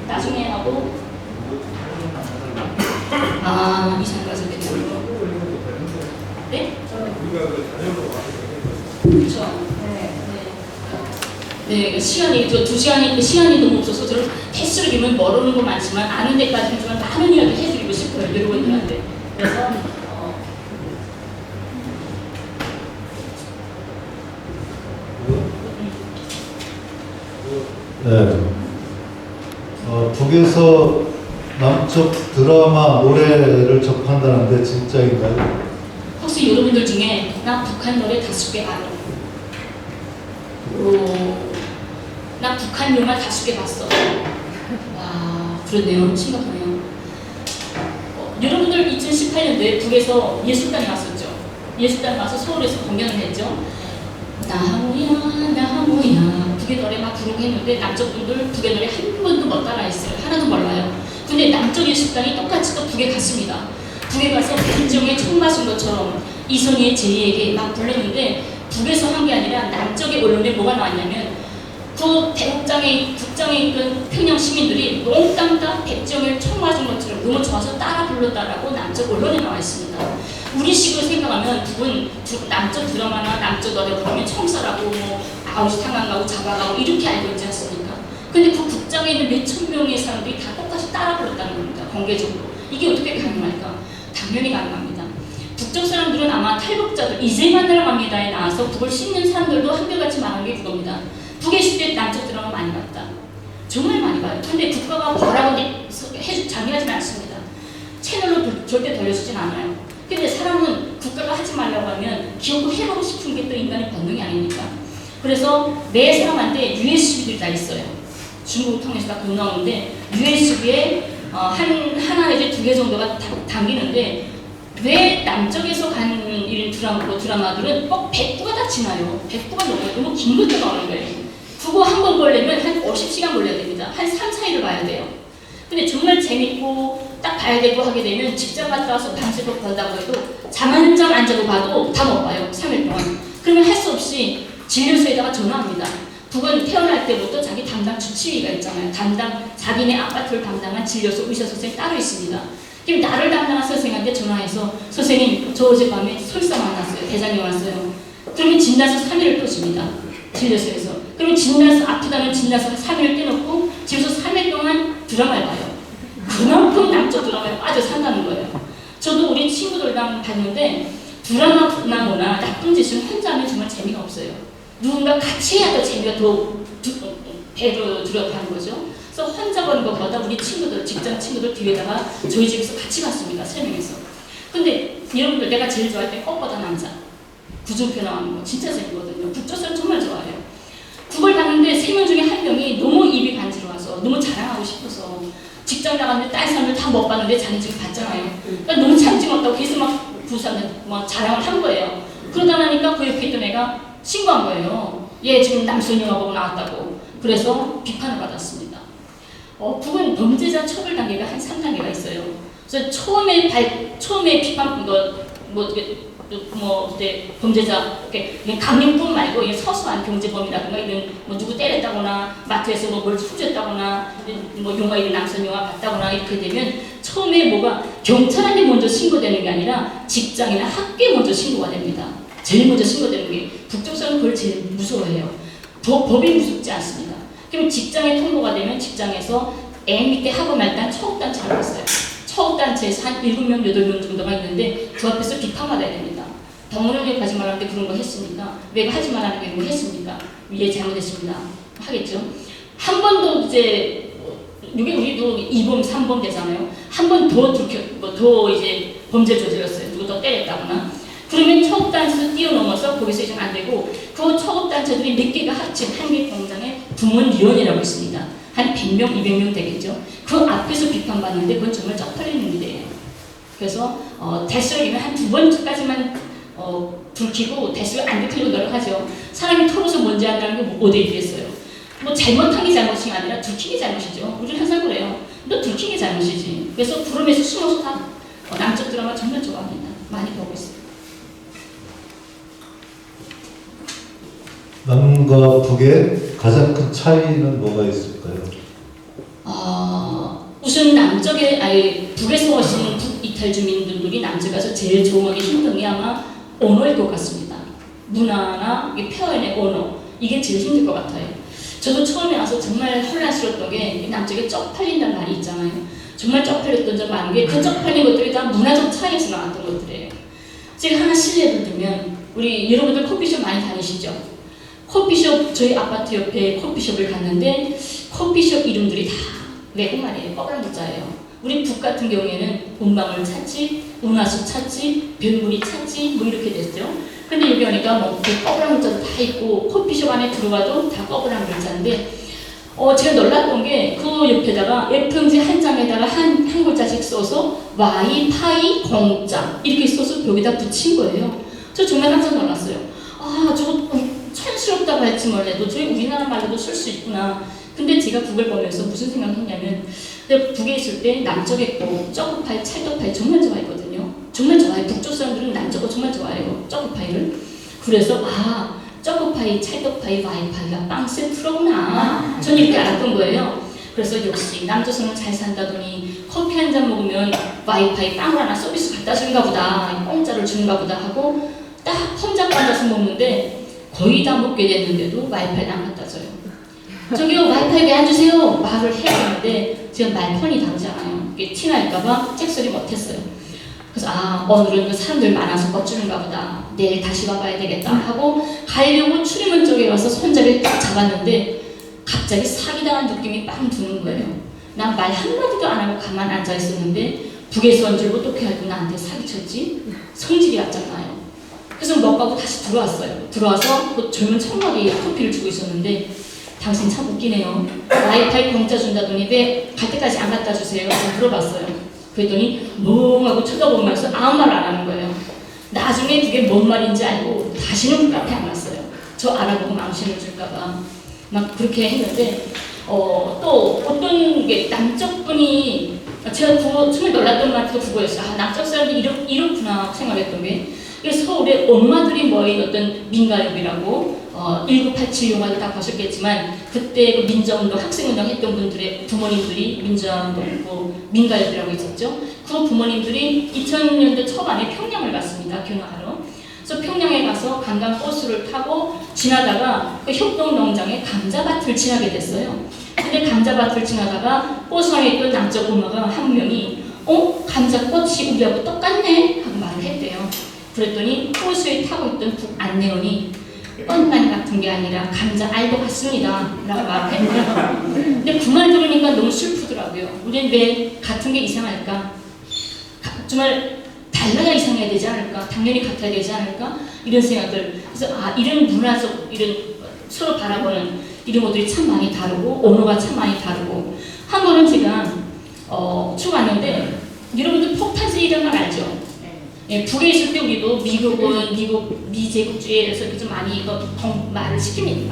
나중에 하고 이상가서 이렇게 되는 네? 그렇죠. 네, 시간이 2시간이 너무 없어서 저는 횟수를 기면 모르는 거 많지만 아는 데까지 하지만 많은 이야기 해드리고 싶어요 여러분들한테. 그래서 네. 북에서 남쪽 드라마 노래를 접한다는데 진짜인가요? 혹시 여러분들 중에 나 북한 노래 5개 알아? 나 북한 영화 5개 봤어. 와, 그러네요. 심각하네요. 여러분들 2018년도에 북에서 예술단이 왔었죠. 예술단 와서 서울에서 공연을 했죠. 나무야 나무야 북의 노래 막 부르고 했는데 남쪽 분들 북의 노래 한 번도 못 따라했어요. 하나도 몰라요. 근데 남쪽의 식당이 똑같이 또 북에 갔습니다. 북에 가서 백정의 청마순도처럼 이선희의 제이에게 막 불렀는데 북에서 한 게 아니라 남쪽의 언론에 뭐가 나왔냐면 그 국장에 있던 평양 시민들이 몽땅 다 백정을 청마순도처럼 너무 좋아서 따라 불렀다라고 남쪽 언론에 나와 있습니다. 우리식으로 생각하면 북은 남쪽 드라마나 남쪽 노래 부르면 청사라고 뭐 아우지 상황가고 잡아가고 이렇게 알고 있지 않습니까? 근데 그 국장에 있는 몇천 명의 사람들이 다 똑같이 따라 불렀다는 겁니다. 공개적으로. 이게 어떻게 가능할까? 당연히 가능합니다. 북쪽 사람들은 아마 탈북자들 이제 만나러 갑니다에 나와서 북을 씹는 사람들도 한결같이 말하는 게 그겁니다. 북에 있을 때 남쪽 드라마 많이 봤다. 정말 많이 봐요. 근데 국가가 뭐라고 장려하지는 않습니다. 채널로 절대 돌려주진 않아요. 근데 사람은 국가가 하지 말라고 하면 기억도 해보고 싶은 게 또 인간의 본능이 아닙니까? 그래서 매 사람한테 USB들이 다 있어요. 중국을 통해서 다 돈 나오는데 USB에 하나 이제 2개 정도가 담기는데 왜 남쪽에서 간 이런 드라마들은 꼭 100부가 다 지나요. 100부가 넘어요. 너무 긴 것도 나오는 거예요. 그거 한 번 보려면 한 50시간 걸려야 됩니다. 한 3, 4일을 봐야 돼요. 근데 정말 재밌고 딱 봐야 되고 하게 되면 직장 갔다 와서 밤새도록 본다고 해도 잠 한 장 안 자고 봐도 다 못 봐요. 3일 동안. 그러면 할 수 없이 진료소에다가 전화합니다. 북은 태어날 때부터 자기 담당 주치의가 있잖아요. 자기네 아파트를 담당한 진료소 의사 선생이 따로 있습니다. 그럼 나를 담당한 선생님한테 전화해서 선생님 저 어젯밤에 설사 만났어요. 대장이 왔어요. 그러면 진단서 3일을 또 줍니다. 진료소에서. 그러면 진단서 아프다면 진단서 3일을 떼놓고 집에서 3일 동안 드라마를 봐요. 그만큼 남쪽 드라마에 빠져 산다는 거예요. 저도 우리 친구들랑 봤는데 드라마나 뭐나 나쁜 짓을 혼자 하면 정말 재미가 없어요. 누군가 같이 해야 더 재미가 더 배로 들어가는 거죠. 그래서 혼자 보는 것보다 우리 친구들, 직장 친구들 뒤에다가 저희 집에서 같이 봤습니다. 3명이서. 근데 여러분들 내가 제일 좋아할 때 꽃보다 남자. 구준표 나오는 거 진짜 재밌거든요. 북조선 정말 좋아해요. 그걸 봤는데 3명 중에 1명이 너무 입이 간지러워서 너무 자랑하고 싶어서 직장 나갔는데 다른 사람들 다 못 봤는데 자기 지금 봤잖아요. 그러니까 너무 참증없다고 계속 막 부산에 막 자랑을 한 거예요. 그러다 나니까 그 옆에 있던 애가 신고한 거예요. 얘 지금 남순 영화 보고 나왔다고. 그래서 비판을 받았습니다. 북은 범죄자 처벌 단계가 한 3단계가 있어요. 그래서 처음에 비판 그때 범죄자 이렇게 강력범 말고 서수한 경제범이라든가 이런 뭐 누구 때렸다거나 마트에서 뭐 뭘 훔쳤다거나 뭐 용화 있는 남성 영화 봤다거나 이렇게 되면 처음에 뭐가 경찰한테 먼저 신고되는 게 아니라 직장이나 학교에 먼저 신고가 됩니다. 제일 먼저 신고되는 게 북쪽 사람은 그걸 제일 무서워해요. 법이 무섭지 않습니다. 그럼 직장에 통보가 되면 직장에서 애 밑에 하고 말단 처우단체를 했어요. 처우단체에서 한 7명, 8명 정도가 있는데 그 앞에서 비판받아야 됩니다. 덩어리를 가지 말라는데 그런 거 했습니까? 왜 하지 말라는 게 뭐 했습니까? 위에 잘못했습니다. 하겠죠. 한 번도 이제 이게 우리도 2범, 3범 되잖아요. 한 번 더 이제 범죄 저질렀어요. 누구 더 때렸다거나. 그러면 처우단체에서 뛰어넘어서 거기서 이제 안 되고 그 처우단체들이 몇 개가 합친 한 개 공장에 부문위원회라고 있습니다. 한 100명, 200명 되겠죠. 그 앞에서 비판받는데 그건 정말 쪽팔리는 일이에요. 그래서 대수력이면 한 2번까지만 불 켜고 대수력 안 켜고 노력하죠. 사람이 털어서 먼지 한다는 게 5대 1이겠어요. 뭐 잘못한 게 잘못이 아니라 들킨 게 잘못이죠. 우리는 항상 그래요. 너 들킨 게 잘못이지. 그래서 부름에서 숨어서 다 남쪽 드라마 정말 좋아합니다. 많이 보고 있어요. 남과 북의 가장 큰 차이는 뭐가 있을까요? 우선 북에서 오신 북이탈 주민들이 남쪽 가서 제일 적응하기 힘든 게 아마 언어일 것 같습니다. 문화나 표현의 언어 이게 제일 힘들 것 같아요. 저도 처음에 와서 정말 혼란스러웠던 게 남쪽에 쪽팔린다는 말이 있잖아요. 정말 쪽팔렸던 점 많은 게 그 쪽팔린 것들이 다 문화적 차이에서 나왔던 것들이에요. 제가 하나 실례를 들면 우리 여러분들 커피숍 많이 다니시죠? 커피숍 저희 아파트 옆에 커피숍을 갔는데 커피숍 이름들이 다 외국말이에요. 뻐그란 글자예요. 우리 북 같은 경우에는 본방울 찾지, 은하수 찾지, 별무리 찾지 뭐 이렇게 됐죠. 근데 여기 오니까 뭐 뻐그란 글자도 다 있고 커피숍 안에 들어가도 다 뻐그란 글자인데 제가 놀랐던 게 그 옆에다가 F형지 한 장에다가 한 글자씩 써서 Y, 파이, 공짜 이렇게 써서 여기다 붙인 거예요. 저 정말 깜짝 놀랐어요. 저거 촌스럽다고 할지 몰라도 저희 우리나라 말로도 쓸 수 있구나. 근데 제가 북을 보면서 무슨 생각했냐면 북에 있을 때 남쪽에 거 쪼꼬파이, 찰떡파이 정말 좋아했거든요. 정말 좋아해요. 북쪽 사람들은 남쪽거 정말 좋아해요. 쪼꼬파이를. 그래서 쪼꼬파이, 찰떡파이, 와이파이가 빵 세트로구나. 저는 이렇게 알았던 거예요. 그래서 역시 남조선은 잘 산다더니 커피 한 잔 먹으면 와이파이 빵을 하나 서비스 갖다 주는가 보다, 공짜를 주는가 보다 하고 딱 혼자 앉아서 먹는데 거의 다 먹게 됐는데도 와이파이를 안 갖다 줘요. 저기요 와이파이 왜 안 주세요? 말을 해야 되는데 지금 말폰이 다르잖아요. 이게 티날까봐 잭소리 못했어요. 그래서 오늘은 사람들 많아서 못 주는가 보다. 내일 다시 와봐야 되겠다 하고 가려고 출입문 쪽에 가서 손잡이를 딱 잡았는데 갑자기 사기당한 느낌이 빵 드는 거예요. 난 말 한마디도 안 하고 가만 앉아 있었는데 북에서 온 줄 어떻게 알고 나한테 사기쳤지? 성질이 왔잖아요. 그래서 못 가고 다시 들어왔어요. 들어와서 그 젊은 청각이 커피를 주고 있었는데 당신 참 웃기네요. 와이파이 공짜 준다더니 왜 갈 때까지 안 갖다 주세요? 물어봤어요. 그랬더니 멍하고 쳐다보면서 아무 말 안 하는 거예요. 나중에 그게 뭔 말인지 알고 다시는 카페 안 갔어요. 저 알아보고 망신을 줄까봐. 막 그렇게 했는데 또 어떤 게 남쪽 분이 제가 처음에 놀랐던 말도 그거였어요. 남쪽 사람들이 이렇구나 생각했던 게 서울에 엄마들이 모인 어떤 민가협이라고 1987 영화도 다 보셨겠지만 그때 그 민주운동 학생운동 했던 분들의 부모님들이 민주운동 민가협이라고 있었죠. 그 부모님들이 2000년대 초반에 평양을 갔습니다. 교육하러. 그래서 평양에 가서 관광 버스를 타고 지나다가 그 협동농장에 감자밭을 지나게 됐어요. 근데 감자밭을 지나다가 버스 안에 있던 남쪽 엄마가 한 명이 감자꽃이 우리하고 똑같네 하고 말을 했대요. 그랬더니 버스에 타고 있던 북 안내원이 뻔만 같은 게 아니라 감자 알도 같습니다 라고 말을 했대요. 근데 그 말 들으니까 너무 슬프더라고요. 우리는 왜 같은 게 이상할까? 정말 달라야 이상해야 되지 않을까? 당연히 같아야 되지 않을까? 이런 생각들. 그래서 이런 문화적 이런 서로 바라보는 이런 것들이 참 많이 다르고 언어가 참 많이 다르고 한 번은 제가 쭉 왔는데 여러분들 폭탄세 이런 걸 알죠? 예, 북에 있을 때 우리도 미국은 미제국주의에서 좀 많이 말을 시킵니다.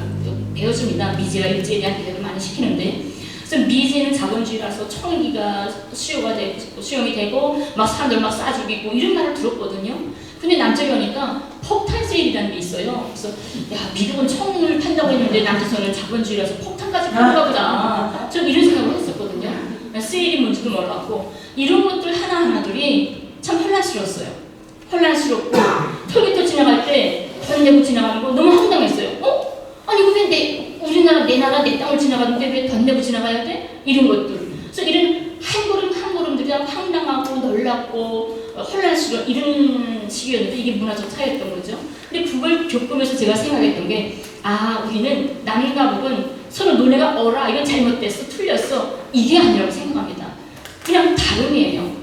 배워줍니다. 미제와 일제에 대한 배려를 많이 시키는데 그래서 미제는 자본주의라서 총기가 수용이 되고 막 사람들 막 쏴 죽이고 이런 말을 들었거든요. 근데 남쪽에 오니까 폭탄 세일이라는 게 있어요. 그래서 야 미국은 총을 판다고 했는데 남조선은 자본주의라서 폭탄까지 파는가 보다. 전 이런 생각을 했었거든요. 세일이 뭔지도 몰랐고 이런 것들 하나하나들이 참 혼란스러웠어요. 혼란스럽고 털기터 지나갈 때 던내고 지나가는 거 너무 황당했어요. 아니 왜 우리나라 내 나라 내 땅을 지나가는데 왜 던내고 지나가야 돼? 이런 것들. 그래서 이런 한 걸음 한 걸음들이 황당하고 놀랍고 혼란스러운 이런 식이었는데 이게 문화적 차이였던 거죠. 근데 그걸 겪으면서 제가 생각했던 게 우리는 남과 북은 서로 노래가 이건 잘못됐어 틀렸어 이게 아니라고 생각합니다. 그냥 다름이에요.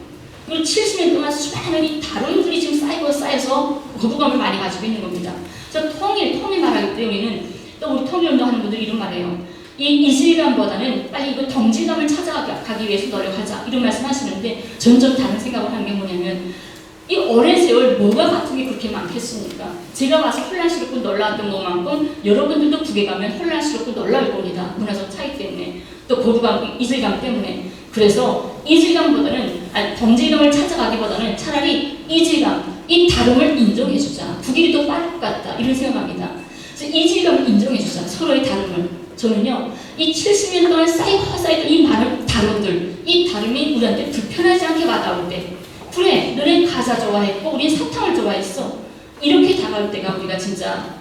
그리고 70년 동안 수많은 이 다름들이 지금 쌓여서 거부감을 많이 가지고 있는 겁니다. 그래서 통일 말하기 때 우리는 또 우리 통일운동 하는 분들이 이런 말해요. 이 이질감보다는 빨리 이거 동질감을 찾아가기 위해서 노력하자 이런 말씀 하시는데 전 다른 생각을 하는 게 뭐냐면 이 오랜 세월 뭐가 같은 게 그렇게 많겠습니까? 제가 와서 혼란스럽고 놀라웠던 것만큼 여러분들도 북에 가면 혼란스럽고 놀라울 겁니다. 문화적 차이 때문에 또 거부감, 이질감 때문에. 그래서 이질감보다는 동질감을 찾아가기보다는 차라리 이질감, 이 다름을 인정해주자. 북일이 더 빠를 것 같다 이런 생각합니다. 그래서 이질감을 인정해주자. 서로의 다름을. 저는요 이 70년 동안 쌓여있던 이 많은 다름들, 이 다름이 우리한테 불편하지 않게 와닿을 때 그래 너네 과자 좋아했고 우린 사탕을 좋아했어 이렇게 다가올 때가 우리가 진짜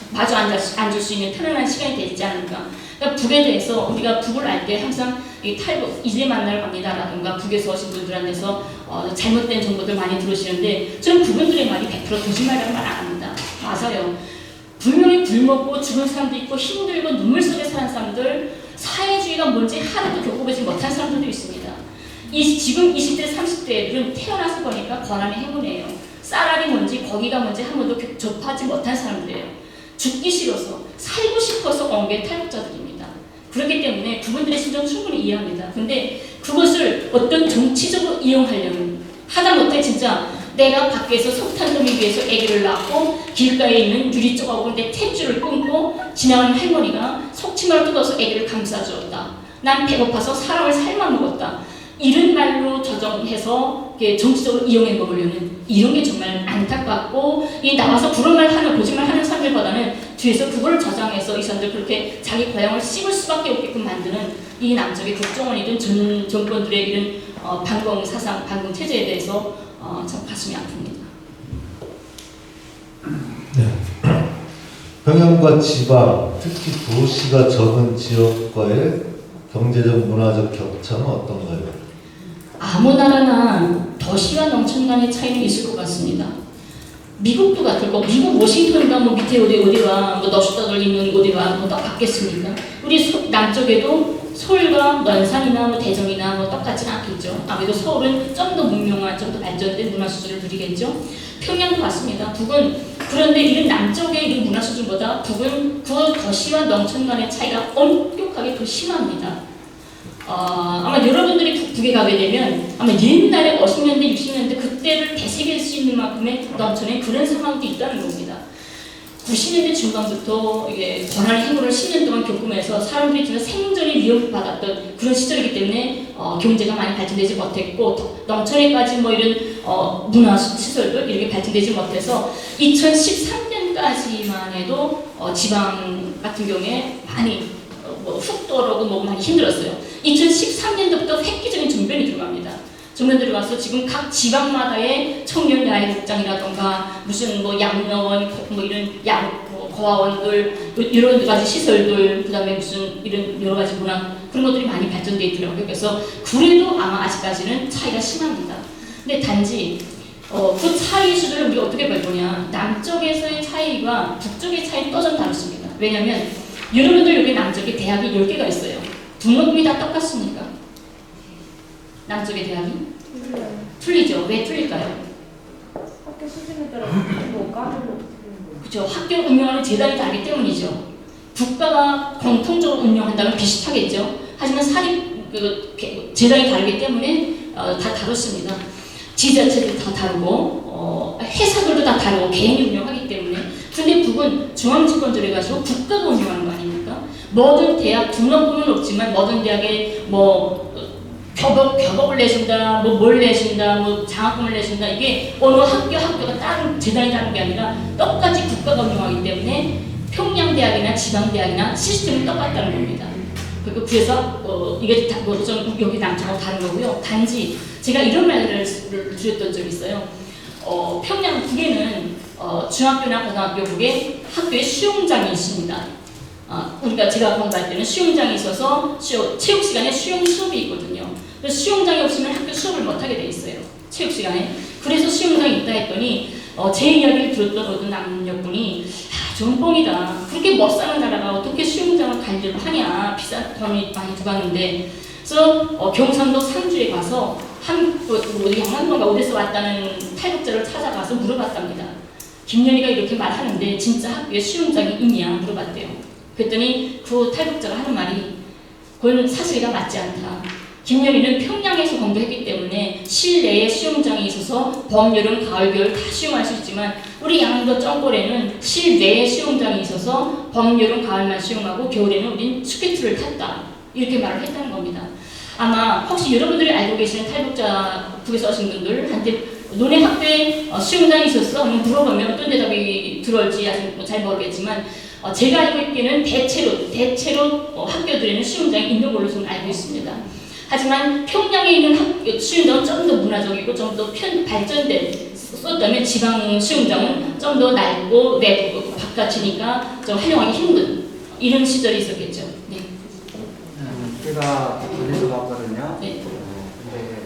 마주 앉을 수 있는 편안한 시간이 되지 않을까. 그러니까 북에 대해서 우리가 북을 알 때 항상 이제 만나러 갑니다라든가 북에서 오신 분들한테서 잘못된 정보들 많이 들으시는데 저는 그분들의 말이 100% 거짓말이라고 말 안 합니다. 맞아요. 분명히 굶었고 죽은 사람도 있고 힘들고 눈물 속에 사는 사람들, 사회주의가 뭔지 하나도 겪어보지 못한 사람들도 있습니다. 지금 20대, 30대들은 태어나서 보니까 권한의 행운이에요. 쌀알이 뭔지 거기가 뭔지 한 번도 접하지 못한 사람들이에요. 죽기 싫어서 살고 싶어서 온 게 탈북자들입니다. 그렇기 때문에 그분들의 심정 충분히 이해합니다. 근데 그것을 어떤 정치적으로 이용하려는 하다못해 진짜 내가 밖에서 석탄동에 위해서 아기를 낳고 길가에 있는 유리 조각으로 탯줄을 끊고 지나가는 할머니가 속치마를 뜯어서 아기를 감싸주었다. 난 배고파서 사람을 삶아 먹었다. 이런 말로 저정해서 정치적으로 이용해 먹으려는 이런 게 정말 안타깝고, 이 나와서 그런 말 하는 거짓말 하는 사람들보다는 뒤에서 그걸 저장해서 이 사람들 그렇게 자기 고향을 씹을 수밖에 없게끔 만드는 이 남쪽의 국정원이든 전 정권들의 이런 반공 사상, 반공 체제에 대해서 참 가슴이 아픕니다. 평양과 지방, 특히 도시가 적은 지역과의 경제적 문화적 격차는 어떤가요? 아무 나라나 도시와 농촌 간의 차이는 있을 것 같습니다. 미국도 같을 거고, 미국 워싱턴과 뭐 밑에 어디와 뭐 너스다들 있는 어디와 뭐 똑같겠습니까? 우리 남쪽에도 서울과 연산이나 뭐 대전이나 뭐 똑같지는 않겠죠. 아무래도 서울은 좀 더 문명화, 좀 더 발전된 문화 수준을 누리겠죠. 평양도 같습니다. 북은 그런데 이런 남쪽의 이런 문화 수준보다 북은 그 도시와 농촌 간의 차이가 엄격하게 더 심합니다. 아마 여러분들이 북에 가게 되면 아마 옛날에 50년대, 60년대 그때를 되새길 수 있는 만큼의 농촌에 그런 상황도 있다는 겁니다. 90년대 중반부터 이게 권한 행보를 10년 동안 겪으면서 사람들이 정말 생존이 위협받았던 그런 시절이기 때문에 경제가 많이 발전되지 못했고, 농촌에까지 뭐 이런 문화 시설도 이렇게 발전되지 못해서 2013년까지만 해도 지방 같은 경우에 많이 훅 떨어고 뭐 많이 힘들었어요. 2013년도부터 획기적인 전변이 들어갑니다. 전변 들어가서 지금 각 지방마다의 청년 야외극장이라던가 무슨 뭐 양로원, 뭐 이런 고아원들, 이런 가지 시설들, 그다음에 무슨 이런 여러 가지 문화 그런 것들이 많이 발전돼 있더라고요. 그래서 그래도 아마 아직까지는 차이가 심합니다. 근데 단지 그 차이 수준을 우리가 어떻게 볼 거냐? 남쪽에서의 차이와 북쪽의 차이는 또 좀 다릅니다. 왜냐하면 여러분들 여기 남쪽에 대학이 10개가 있어요. 등록금이 다 똑같습니까? 남쪽의 대학이? 틀리죠. 왜 틀릴까요? 학교 수준에 따라 뭐 까르르 그렇죠. 학교 운영하는 재단이 다르기 때문이죠. 국가가 공통적으로 운영한다면 비슷하겠죠. 하지만 사립 재단이 다르기 때문에 다 다릅니다. 지자체도 다 다르고 회사들도 다 다르고 개인이 운영하기 때문에. 근데 북은 중앙집권조례 가지고 국가가 운영하는 거 아닙니까? 모든 대학 등록금은 없지만 모든 대학에 뭐 교복을 내준다, 뭐 뭘 내준다, 뭐 장학금을 내준다, 이게 어느 학교가 다른 재단이 다른 게 아니라 똑같이 국가가 운영하기 때문에 평양대학이나 지방대학이나 시스템이 똑같다는 겁니다. 그래서 이게 좀 여기 남쪽하고 다른 거고요. 단지 제가 이런 말을 드렸던 적이 있어요. 평양 북에는 중학교나 고등학교 북에 학교에 수영장이 있습니다. 우리가 제가 공부할 때는 수영장이 있어서 체육 시간에 수영 수업이 있거든요. 그래서 수영장이 없으면 학교 수업을 못하게 돼 있어요. 체육 시간에. 그래서 수영장이 있다 했더니 제 이야기를 들었던 어떤 남녀분이 좀 뻥이다. 그렇게 못 사는 나라가 어떻게 수영장을 가려고 하냐. 비싼 돈이 많이 들어가는데. 그래서 경상도 상주에 가서 양남동가 어디서 왔다는 탈북자를 찾아가서 물어봤답니다. 김연희가 이렇게 말하는데 진짜 학교에 수영장이 있냐 물어봤대요. 그랬더니 그 탈북자가 하는 말이 그건 사실과 맞지 않다. 김연희는 평양에서 공부했기 때문에 실내에 수영장이 있어서 봄, 여름, 가을, 겨울 다 수영할 수 있지만 우리 양도 쩡골에는 실내에 수영장이 있어서 봄, 여름, 가을만 수영하고 겨울에는 우린 스케이트를 탔다. 이렇게 말을 했다는 겁니다. 아마 혹시 여러분들이 알고 계시는 탈북자 북에서 오신 분들한테 너네 학교에 수영장이 있었어? 물어보면 어떤 대답이 들어올지 아직 잘 모르겠지만 제가 알고 있기에는 대체로 학교들에는 수영장이 있는 걸로 저는 알고 있습니다. 하지만 평양에 있는 수영장은 좀 더 문화적이고 좀 더 발전됐었다면 지방 수영장은 좀 더 낡고 내부 바깥이니까 좀 활용하기 힘든 이런 시절이 있었겠죠. 네. 제가 어디서 봤거든요. 네. 근데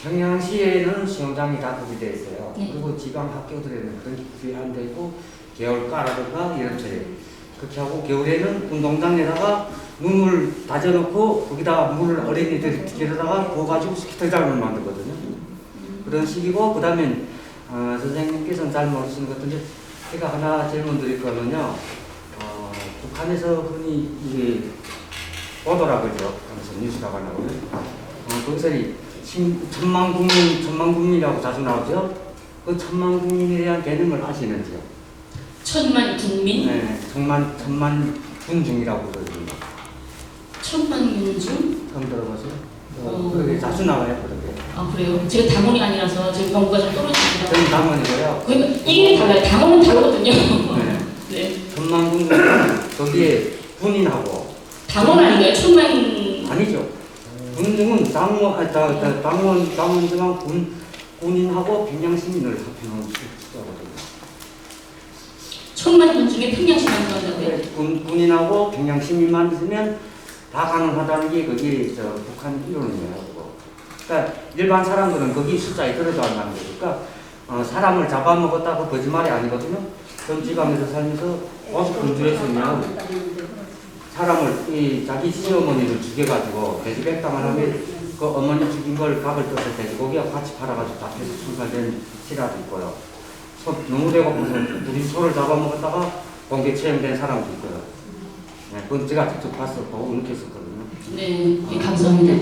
평양시에는 수영장이 다 구비되어 있어요. 네. 그리고 지방 학교들에는 그런 게 구비 안 돼 있고 겨울가라든가 이렇게 그렇게 하고 겨울에는 운동장에다가 눈을 다져놓고 거기다가 물을 어린이들이 데려다가 부어가지고 스키트장을 만들거든요. 그런 식이고, 그 다음에 선생님께서는 잘 모르시는 것 같은데 제가 하나 질문 드릴 거는요. 북한에서 흔히 이게 보도라 그러죠. 북한에서 뉴스라고 하나고요. 거기서 천만국민이라고 자주 나오죠. 그 천만 국민에 대한 개념을 아시는지요? 천만 국민? 네, 천만 군중이라고 그러거든요. 천만 군중? 처음 들어보세요? 그게 자주 나와요, 그렇게. 아 그래요? 제가 당원이 아니라서 제 연구가 좀 떨어집니다. 저는 당원이고요. 그러니까 이게 달라요. 당원은 다르거든요. 네. 네. 천만 군중 거기에 군인하고 당원 아닌가요? 천만 아니죠. 군중은 당원지만 군인하고 평양 시민을 합해놓은 숫자거든요. 천만 군중에 평양 시민을 한다고요? 군인하고 평양 시민만 있으면 다 가능하다는 게 거기 북한 이론이에요. 그거. 그러니까 일반 사람들은 거기 숫자에 들어도 안 나는 거니까 사람을 잡아먹었다고 거짓말이 아니거든요. 전 지방에서 살면서 군주했으면 사람을 자기 시어머니를 죽여가지고 돼지백탕을 하면 그 어머니 죽인 걸 각을 떠서 돼지고기와 같이 팔아가지고 잡혀서 순살된 실화도 있고요. 너무 배고파서 우리 소를 잡아먹었다가 공개 체험된 사람도 있고요. 네, 그건 제가 직접 봤었고 느꼈었거든요. 네, 감사합니다. 네.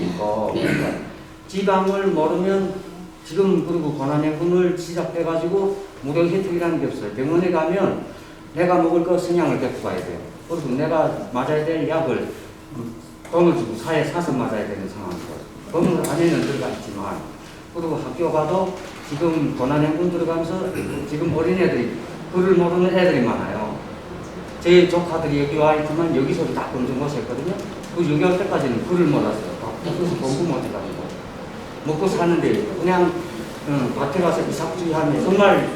그러니까 지방을 모르면 지금 그리고 권한행군을 시작해가지고 무료 혜택이라는 게 없어요. 병원에 가면 내가 먹을 거 성냥을 데리고 가야 돼요. 그리고 내가 맞아야 될 약을 돈을 주고 사서 맞아야 되는 상황이고 건물 안에는 들어가 있지만 그리고 학교 가도 지금 권한행군 들어가면서 지금 어린애들이 글을 모르는 애들이 많아요. 제 조카들이 여기 와 있지만 여기서도 다 검정고시했거든요. 그 여기 올 때까지는 글을 몰랐어요. 그래서 공부 못 해가지고 먹고 사는데 그냥 밭에 가서 이삭주의 하면 정말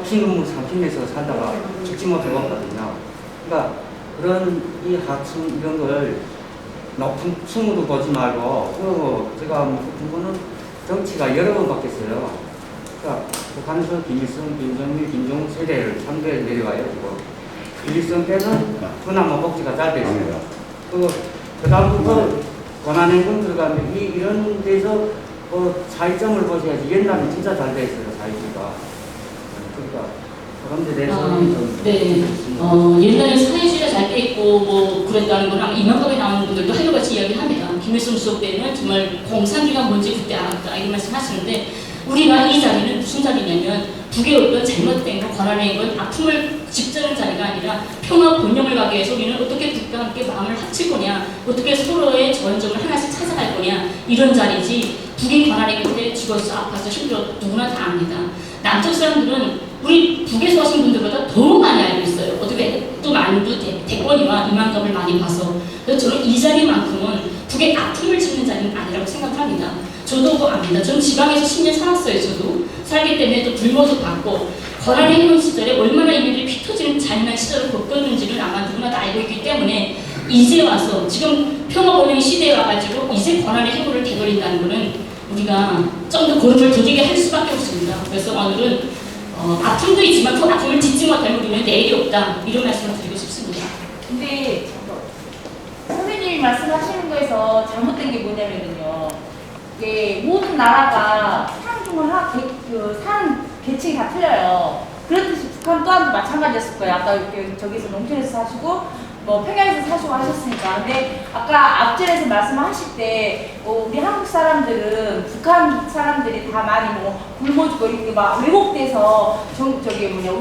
피눈물 삼키면서 살다가 죽지 못해 왔거든요. 그러니까 그런 이 하층 이런 걸 높은 층으로 보지 말고 그리고 제가 묻은 거는 정치가 여러 번 바뀌었어요. 그러니까 북한에서 김일성, 김정일, 김정은 세대를 3대 내려와요. 김일성 때는 그나마 복지가 잘 됐어요. 그 다음부터 권한행군 들어가면 이런 데서 차이점을 보셔야지. 옛날은 진짜 잘 돼 있어요, 사회주의가. 그러니까 그런 데 대해서 네. 옛날에 사회주의가 잘 돼 있고 뭐 그랬다는 거랑 이명박에 나오는 분들도 하루같이 이야기합니다. 김일성 수석 때는 정말 공산주의가 뭔지 그때 알았다 이런 말씀 하시는데 우리가 이 자리는 무슨 자리냐면 북의 어떤 잘못된 거, 권한의 건 아픔을 짚자는 자리가 아니라 평화 본령을 가기 위해서 우리는 어떻게 북과 함께 마음을 합칠 거냐, 어떻게 서로의 전점을 하나씩 찾아갈 거냐 이런 자리지 북의 권한의 곁에 죽어서 아파서 힘들어 누구나 다 압니다. 남쪽 사람들은 우리 북에서 오신 분들보다 더 많이 알고 있어요. 어떻게 또 만두 대권이와 이만감을 많이 봐서. 그래서 저는 이 자리만큼은 북의 아픔을 짚는 자리는 아니라고 생각합니다. 저도 그거 압니다. 저는 지방에서 10년 살았어요. 저도 살기 때문에 또 불모도 받고 권한의 해운 시절에 얼마나 이들이 피 터지는 잔인한 시절을 겪었는지를 아마 누구나 다 알고 있기 때문에 이제 와서 지금 평화본령 시대에 와가지고 이제 권한의 해부를 되돌린다는 것은 우리가 좀 더 걸음을 더디게 할 수밖에 없습니다. 그래서 오늘은 아픔도 있지만 그 아픔을 딛지 못하면 우리는 내일이 없다 이런 말씀을 드리고 싶습니다. 근데 선생님이 말씀하시는 거에서 잘못된 게 뭐냐면요. 이게 모든 나라가 사는 계층이 다 틀려요. 그렇듯이 북한 또한 마찬가지였을 거예요. 아까 이렇게 저기서 농촌에서 사시고 뭐 평양에서 사시고 하셨으니까. 근데 아까 앞전에서 말씀하실 때 우리 한국 사람들은 북한 사람들이 다 많이 뭐 굶어 죽고 이렇게 막 왜곡돼서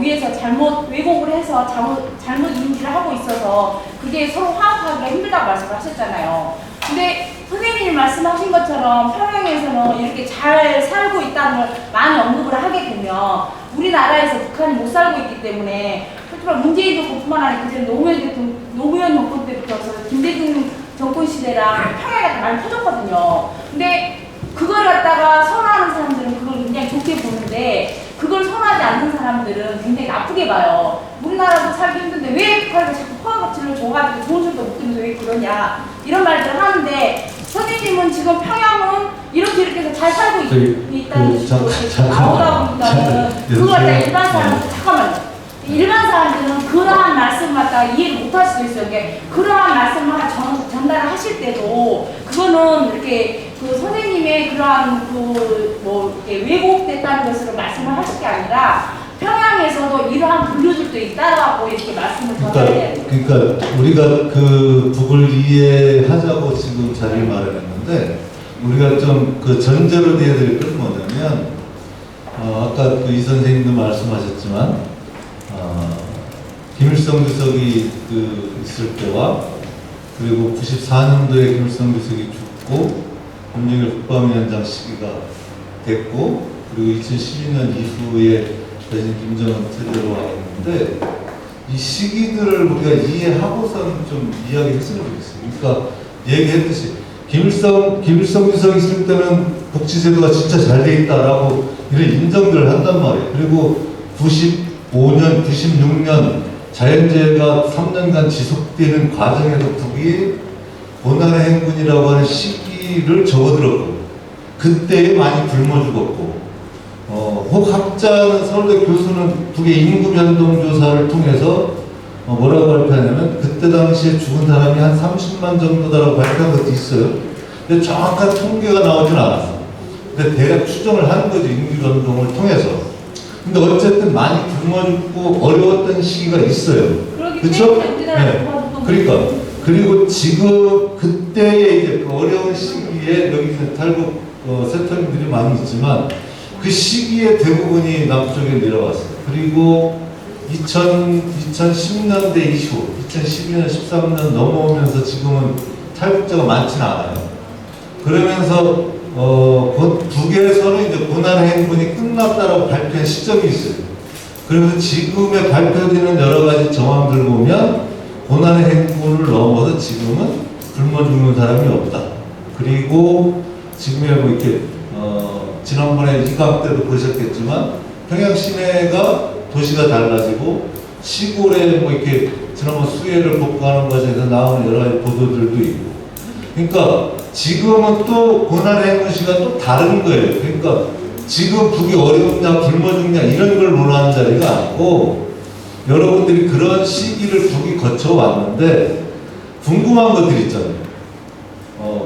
위에서 잘못 왜곡을 해서 잘못 인지를 하고 있어서 그게 서로 화합하기가 힘들다고 말씀하셨잖아요. 근데 선생님이 말씀하신 것처럼 평양에서는 이렇게 잘 살고 있다는 걸 많이 언급을 하게 되면 우리나라에서 북한이 못 살고 있기 때문에 하지만 문재인 정권뿐만 아니라 그때 노무현 정권 때부터 김대중 정권 시대랑 평양이 많이 터졌거든요. 근데 그걸 갖다가 선호하는 사람들은 그걸 굉장히 좋게 보는데 그걸 선호하지 않는 사람들은 굉장히 나쁘게 봐요. 우리나라도 살기 힘든데 왜 북한에서 자꾸 포화가치를 줘가지고 좋은 소리도 못 들으면서 왜 그러냐 이런 말들을 하는데 선생님은 지금 평양은 이렇게 해서 잘 살고 있다는 식으로 나오다 보니까는 그걸 갖다 일반 사람들 잠깐만요. 일반 사람들은 그러한 말씀 갖다가 이해를 못할 수도 있어요. 그러한 말씀을 전달을 하실 때도 그거는 이렇게 그 선생님의 그러한 왜곡됐다는 것으로 말씀을 하실 게 아니라 평양에서도 이러한 분류들도 있다라고 이렇게 말씀을 전달해야 돼요. 그러니까 우리가 그 북을 이해하자고 지금 자리를 마련했는데 우리가 좀 그 전제로 해야 될 건 뭐냐면 아까 그 이 선생님도 말씀하셨지만 김일성 주석이 있을 때와 그리고 94년도에 김일성 주석이 죽고 김정일 국방위원장 시기가 됐고 그리고 2012년 이후에 대신 김정은 체제로 와 있는데 이 시기들을 우리가 이해하고선 좀 이야기했으면 좋겠어요. 그러니까 얘기했듯이 김일성 주석이 있을 때는 복지제도가 진짜 잘 돼 있다라고 이런 인정들을 한단 말이에요. 그리고 95년, 96년 자연재해가 3년간 지속되는 과정에서 북이 고난의 행군이라고 하는 시기를 적어들었고 그때에 많이 굶어 죽었고 혹 학자는 서울대 교수는 북의 인구 변동 조사를 통해서 뭐라고 발표하냐면 그때 당시에 죽은 사람이 한 30만 정도다라고 발표한 것도 있어요. 근데 정확한 통계가 나오진 않았어. 근데 대략 추정을 하는 거죠. 인구 변동을 통해서. 근데 어쨌든 많이 굶어 죽고 어려웠던 시기가 있어요. 그렇죠? 네. 그러니까 그리고 지금 그때의 이제 그 어려운 시기에 여기 탈북 세터민들이 많이 있지만 그 시기에 대부분이 남쪽에 내려왔어요. 그리고 2010년대 이후 2012년, 13년 넘어오면서 지금은 탈북자가 많지는 않아요. 그러면서 북에서는 이제 고난의 행군이 끝났다라고 발표한 시점이 있어요. 그래서 지금에 발표되는 여러 가지 정황들 보면 고난의 행군을 넘어서 지금은 굶어 죽는 사람이 없다. 그리고 지금에 뭐 이렇게 지난번에 이강 때도 보셨겠지만 평양 시내가 도시가 달라지고 시골에 뭐 이렇게 지난번 수해를 복구하는 것에서 나오는 여러 가지 보도들도 있고. 그러니까 지금은 또 고난의 행군 시가 또 다른 거예요. 그러니까 지금 북이 어렵냐 굶어 죽냐 이런 걸 논하는 자리가 아니고 여러분들이 그런 시기를 북이 거쳐왔는데 궁금한 것들이 있잖아요.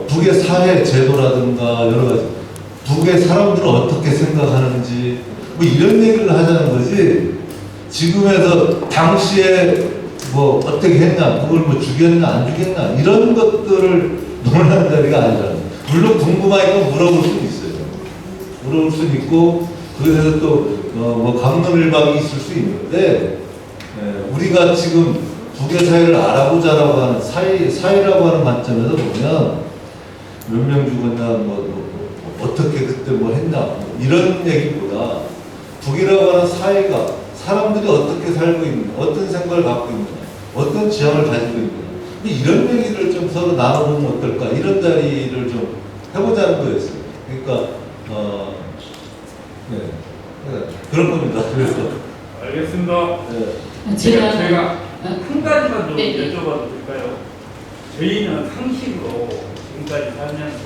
북의 사회 제도라든가 여러 가지 북의 사람들은 어떻게 생각하는지 뭐 이런 얘기를 하자는 거지 지금에서 당시에 뭐 어떻게 했냐 그걸 뭐 죽였냐 안 죽였냐 이런 것들을 논하는 자리가 아니잖아요. 물론 궁금하니까 물어볼 수는 있어요. 물어볼 수는 있고 그래서 또 뭐 강론일박이 있을 수 있는데 우리가 지금 북의 사회를 알아보자라고 하는 사회라고 하는 관점에서 보면 몇 명 죽었냐 뭐 어떻게 그때 뭐 했냐 이런 얘기보다 북이라고 하는 사회가 사람들이 어떻게 살고 있느냐 어떤 생각을 갖고 있느냐 어떤 지향을 가지고 있느냐 이런 얘기를 좀 서로 나눠보면 어떨까 이런 자리를 좀 해보자는 거였어요. 그러니까 네. 그런 겁니다. 그래서 알겠습니다. 제가 제가 한 가지만 좀 네. 여쭤봐도 될까요? 저희는 상식으로 지금까지 살면서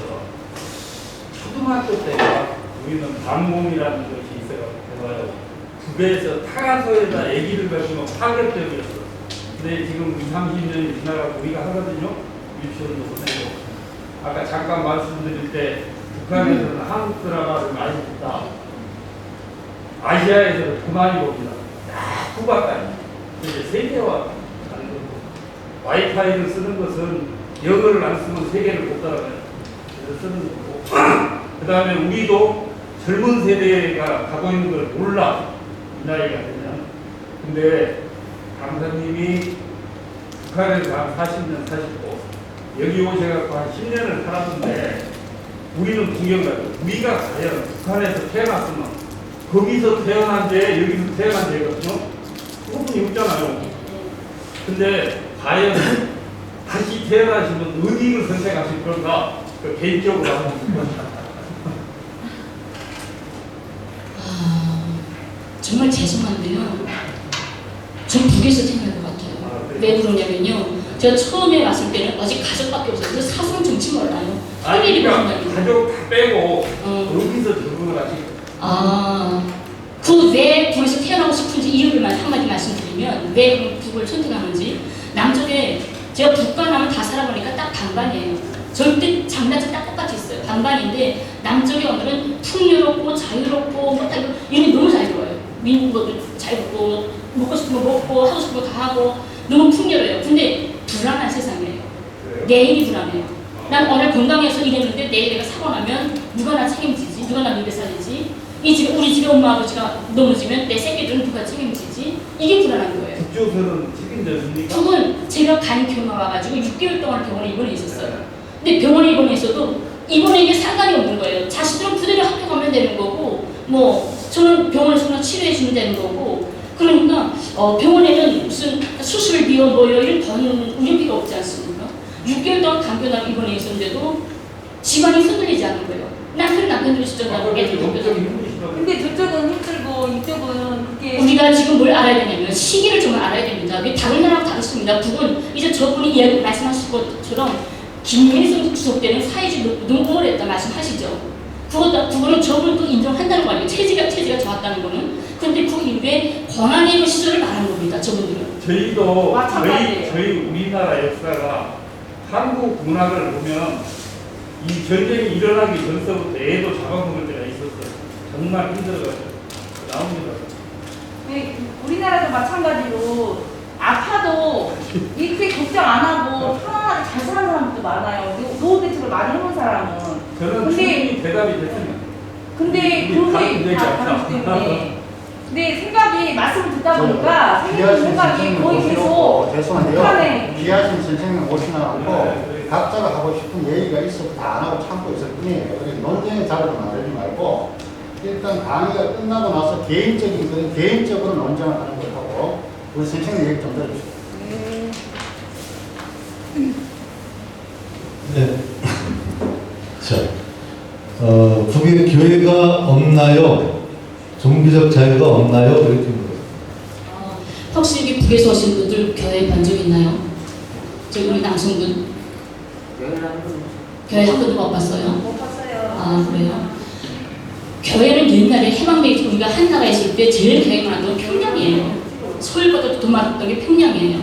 초등학교 때가 우리는 반몸이라는 것이 있어요. 북에서 타가소에다 아기를 가지고 파격적이었어. 근데 지금 20, 30년이 지나가고 우리가 하거든요. 유치원도 보내고. 아까 잠깐 말씀드릴 때 북한에서는 한국 드라마를 많이 본다. 아시아에서는 그만이 봅니다. 후바까지. 이제 세계화 하는 거고. 와이파이를 쓰는 것은 영어를 안 쓰면 세계를 못 따라가요. 그래서 쓰는 거고. 그 다음에 우리도 젊은 세대가 가고 있는 걸 몰라. 이 나이가 되면. 근데 강사님이 북한에서 한 40년 사시고 여기 오셔갖고 한 10년을 살았는데 우리는 구경가죠. 우리가 과연 북한에서 태어났으면 거기서 태어난 죄, 여기서 태어난 죄거든요. 그것뿐이 없잖아요. 근데 과연 다시 태어나시면 어디를 선택하실 건가? 그 개인적으로 한번 묻습니다. 정말 죄송한데요. 전 북에서 태어난 것 같아요. 왜 그러냐면요. 제가 처음에 왔을 때는 아직 가족밖에 없어요. 그래서 사소한 정치 몰라요. 할일이 그러니까 가족 다 빼고 여기서 적응을 하시고. 그 왜 북에서 태어나고 싶은지 이유를 한마디 말씀드리면 왜 북을 선택하는지 남쪽에 제가 북간 하면 다 살아보니까 딱 반반이에요. 절대 장단점 딱 똑같이 있어요. 반반인데 남쪽의 언어는 풍요롭고 자유롭고 뭐 이런 너무 자유로워요. 민국어도 자유롭고 먹고 싶은 거 먹고 하고 싶은 거 다 하고 너무 풍요로워요. 근데 불안한 세상이에요. 내일이 불안해요. 난 오늘 건강해서 일했는데 내일 내가 사고 나면 누가 나 책임지지? 누가 나 먹여 살리지? 이 집 우리 집에 엄마 아버지가 넘어지면 내 새끼들은 누가 책임지지? 이게 불안한 거예요. 국조선은 책임져줍니까? 그건 제가 간 경우가 와가지고 6개월 동안 병원에 입원해 있었어요. 근데 병원에 입원해 있어도 입원에게 상관이 없는 거예요. 자식들은 그대로 학교 가면 되는 거고, 뭐 저는 병원에서만 치료해 주면 되는 거고, 그러니까 병원에는 무슨 수술 비용 뭐 이런 번 운영비가 없지 않습니까? 6개월 동안 간병하고 입원해 있었는데도 집안이 흔들리지 않는 거예요. 남편들이 주저하고 애들 근데 저쪽은 힘들고 이쪽은 그게 우리가 지금 뭘 알아야 되냐면 시기를 정말 알아야 됩니다. 다른 나라하고 다르습니다. 북은 이제 저분이 이야기 말씀하신 것처럼 김일성 주석 때는 사회주의 농공을 했다 말씀하시죠. 그거는 저분도 인정한다는 거 아니에요. 체제가 좋았다는 거는. 그런데 그 이후에 권한의 시절을 말하는 겁니다. 저분들은. 저희도 마찬가지예요. 저희 우리나라 역사가 한국 문학을 보면 이 전쟁이 일어나기 전서부터 애도 잡아먹을 때가 있었어요. 정말 힘들어가지고 나옵니다. 우리나라도 마찬가지로 아파도 이렇게 걱정 안 하고 편안하게 잘 사는 사람도 많아요. 노후 대책을 많이 해본 사람은. 저는 충분히 대답이 됐습니다. 근데 다른 그게 얘기 다 없다. 다르기 때문에. 근데 생각이 말씀을 듣다 보니까 생각이 거의 계속 죄송한데요. 북한에 귀하신 선생님 오시나고 각자가 하고 싶은 얘기가 있어도 다 안 하고 참고 있을 뿐이에요. 그래서 논쟁의 자리를 만들지 말고 일단 강의가 끝나고 나서 개인적인 건 개인적으로 논쟁을 하는 걸 하고 우리 선생님 얘기 좀 들어주세요. 네. 자, 북에 교회가 없나요? 종교적 자유가 없나요? 이렇게 물어요. 혹시 여기 북에서 오신 분들 교회 간 적 있나요? 저기 우리 남성분 교회 한 번도 못 봤어요? 못 봤어요. 아 그래요? 교회는 옛날에 해방되기 전 우리가 한나라에 있을 때 제일 교회가 많았던 건 평양이에요. 서울보다 더 많았던 게 평양이에요.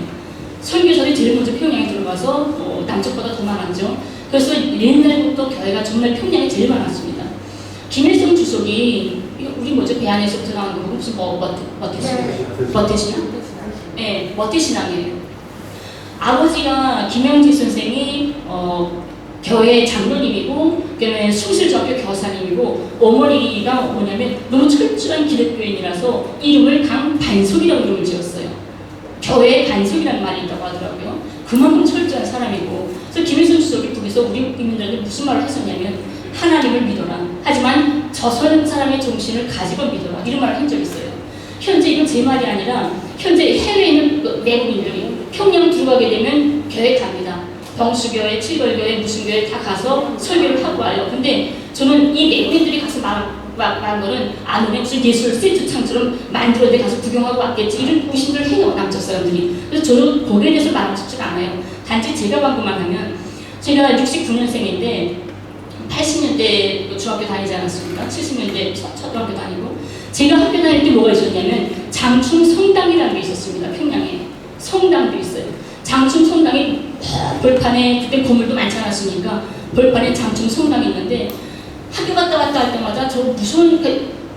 설교설이 제일 먼저 평양에 들어가서 남쪽보다 더 많았죠. 그래서 옛날부터 교회가 정말 평양에 제일 많았습니다. 김일성 주석이 우리 뭐죠? 배안에서부터 나온 거 무슨 머태신앙? 네, 머태신앙이에요. 아버지가 김영지 선생이 교회 장로님이고 그다음에 숭실중학교 교사님이고 어머니가 뭐냐면 너무 철저한 기독교인이라서 이름을 강반석이라고 이름을 지었어요. 교회에 반석이라는 말이 있다고 하더라고요. 그만큼 철저한 사람이고 그래서 김일성 주석이 북에서 우리 국민들에게 무슨 말을 했었냐면 하나님을 믿어라. 하지만 저선 사람의 정신을 가지고 믿어라. 이런 말을 한 적이 있어요. 현재 이건 제 말이 아니라 현재 해외에 있는 외국인들이 평양 들어가게 되면 교회 갑니다. 병수교회, 칠벌교회, 무슨 교회 다 가서 설교를 하고 와요. 근데 저는 이 외국인들이 가서 말한 거는 안 오면 무슨 예술 세트창처럼 만들어 데 가서 구경하고 왔겠지 이런 의심을 해요. 남쪽 사람들이. 그래서 저는 거기에 대해서 말하고 싶지가 않아요. 단지 제가 광고만 하면 제가 69년생인데 80년대 중학교 다니지 않았습니까? 70년대 초등학교 다니고 제가 학교 다닐 때 뭐가 있었냐면 장충 성당이라는 게 있었습니다. 평양에 성당도 있어요. 장충 성당이 벌판에 그때 건물도 많지 않았으니까 벌판에 장충 성당이 있는데 학교 갔다 왔다 할 때마다 저 무서운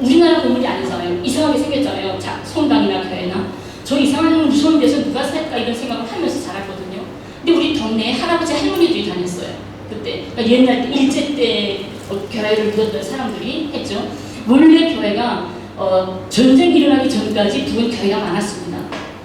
우리나라 건물이 아니잖아요. 이상하게 생겼잖아요. 성당이나 교회나 저 이상한 무서운 데서 누가 살까 이런 생각을 하면서 자랐거든요. 근데 우리 동네에 할아버지 할머니들이 다녔어요. 그때 그러니까 옛날 일제 때 교회를 믿었던 사람들이 했죠. 원래 교회가 전쟁 일어나기 전까지 북은 교회가 많았습니다.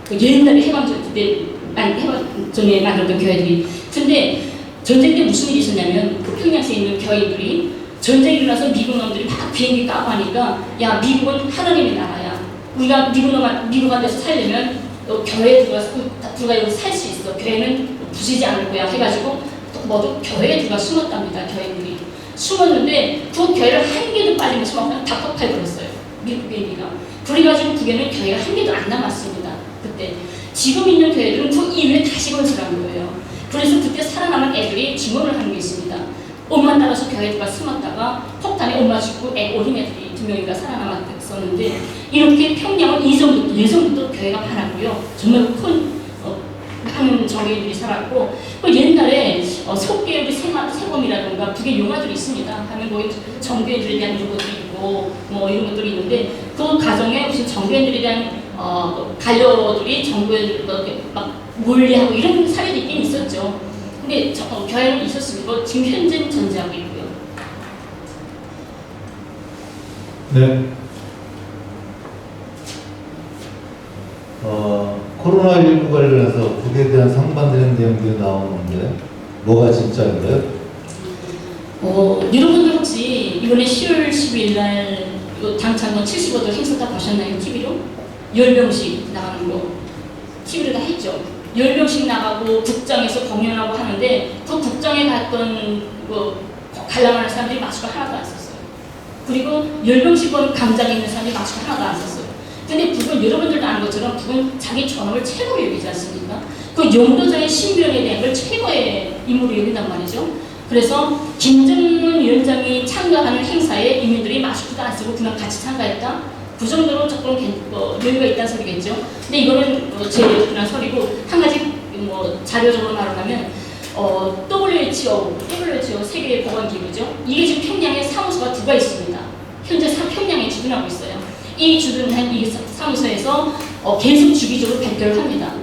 그 옛날에 해방전 때 해방전에 만들었던 교회들이. 근데 전쟁 때 무슨 일이 있었냐면 평양시에 있는 교회들이 전쟁이 일어나서 미국 놈들이 막 비행기 까고 하니까 야 미국은 하나님의 나라야. 우리가 미국 안에서 살려면 교회에 들어가 여기 살 수 있어. 교회는 부수지 않을 거야 해가지고 모두 교회에 들어가 숨었답니다. 교회들이 숨었는데 그 교회를 한 개도 빠지면서 막 닭박팔버렸어요. 미국 비행기가. 그래가지고 북에는 교회가 한 개도 안 남았습니다. 그때 지금 있는 교회들은 그 이후에 다시 건설한 거예요. 그래서 그때 살아남은 애들이 증언을 하는 게 있습니다. 엄마 따라서 교회에 들어가 숨었다가 폭탄에 엄마 죽고 어린애들이 2명인가 살아남았었는데 이렇게 평양은 예전부터 교회가 많았고요. 정말 큰 많은 정교인들이 살았고 옛날에 속계열의 세검이라든가 북의 용화들이 있습니다. 하면 뭐 정교인들에 대한 이런 것도 있고 뭐 이런 것들이 있는데 그 가정에 무슨 정교인들에 대한 관료들이 정교인들을 막 몰리하고 이런 사례도 있긴 있었죠. 근데 교회는 있었습니다. 지금 현재는 존재하고 있고요. 네. 코로나19 관련해서 북에 대한 상반되는 내용들이 나오는데 뭐가 진짜인가요? 여러분들 혹시 이번에 10월 10일 날 당창건 75도 행사 다 보셨나요? TV로? 열병식 나가는 거 TV로 다 했죠. 열병식 나가고 국장에서 공연하고 하는데 그 국장에 갔던 관람하는 사람들이 마스크 하나도 안 썼어요. 그리고 열병식 본 강장에 있는 사람들이 마스크 하나도 안 썼어요. 근데 북은 여러분들도 아는 것처럼 북은 자기 존엄을 최고로 여기지 않습니까? 그 영도자의 신변에 대한 걸 최고의 인물로 여긴단 말이죠. 그래서 김정은 위원장이 참가하는 행사에 인민들이 마스크도 안 쓰고 그냥 같이 참가했다? 그 정도로 조금 여유가 있다는 소리겠죠. 근데 이거는 제 그냥 소리고 한 가지 자료적으로 말하면 WHO 세계보건기구죠. 이게 지금 평양에 사무소가 2가 있습니다. 현재 평양에 주둔하고 있어요. 이 주둔한 이 사무소에서 계속 주기적으로 발표를 합니다.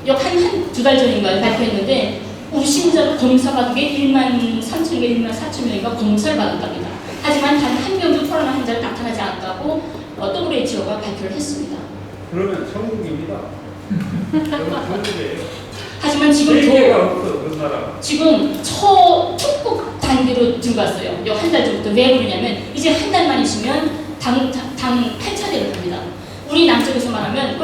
한 2달 전인가요? 발표했는데 우리 신자 검사 받은 게 1만 3천인가 1만 4천 명인가 검사를 받았답니다. 하지만 단 한 명도 코로나 환자가 나타나지 않았다고 WHO가 발표를 했습니다. 그러면 천국입니다. 그러면 천국이에요. 하지만 지금 지금 초특급 단계로 들어갔어요. 한 달 전부터. 왜 그러냐면 이제 한 달만 있으면 당 8차례를 합니다. 우리 남쪽에서 말하면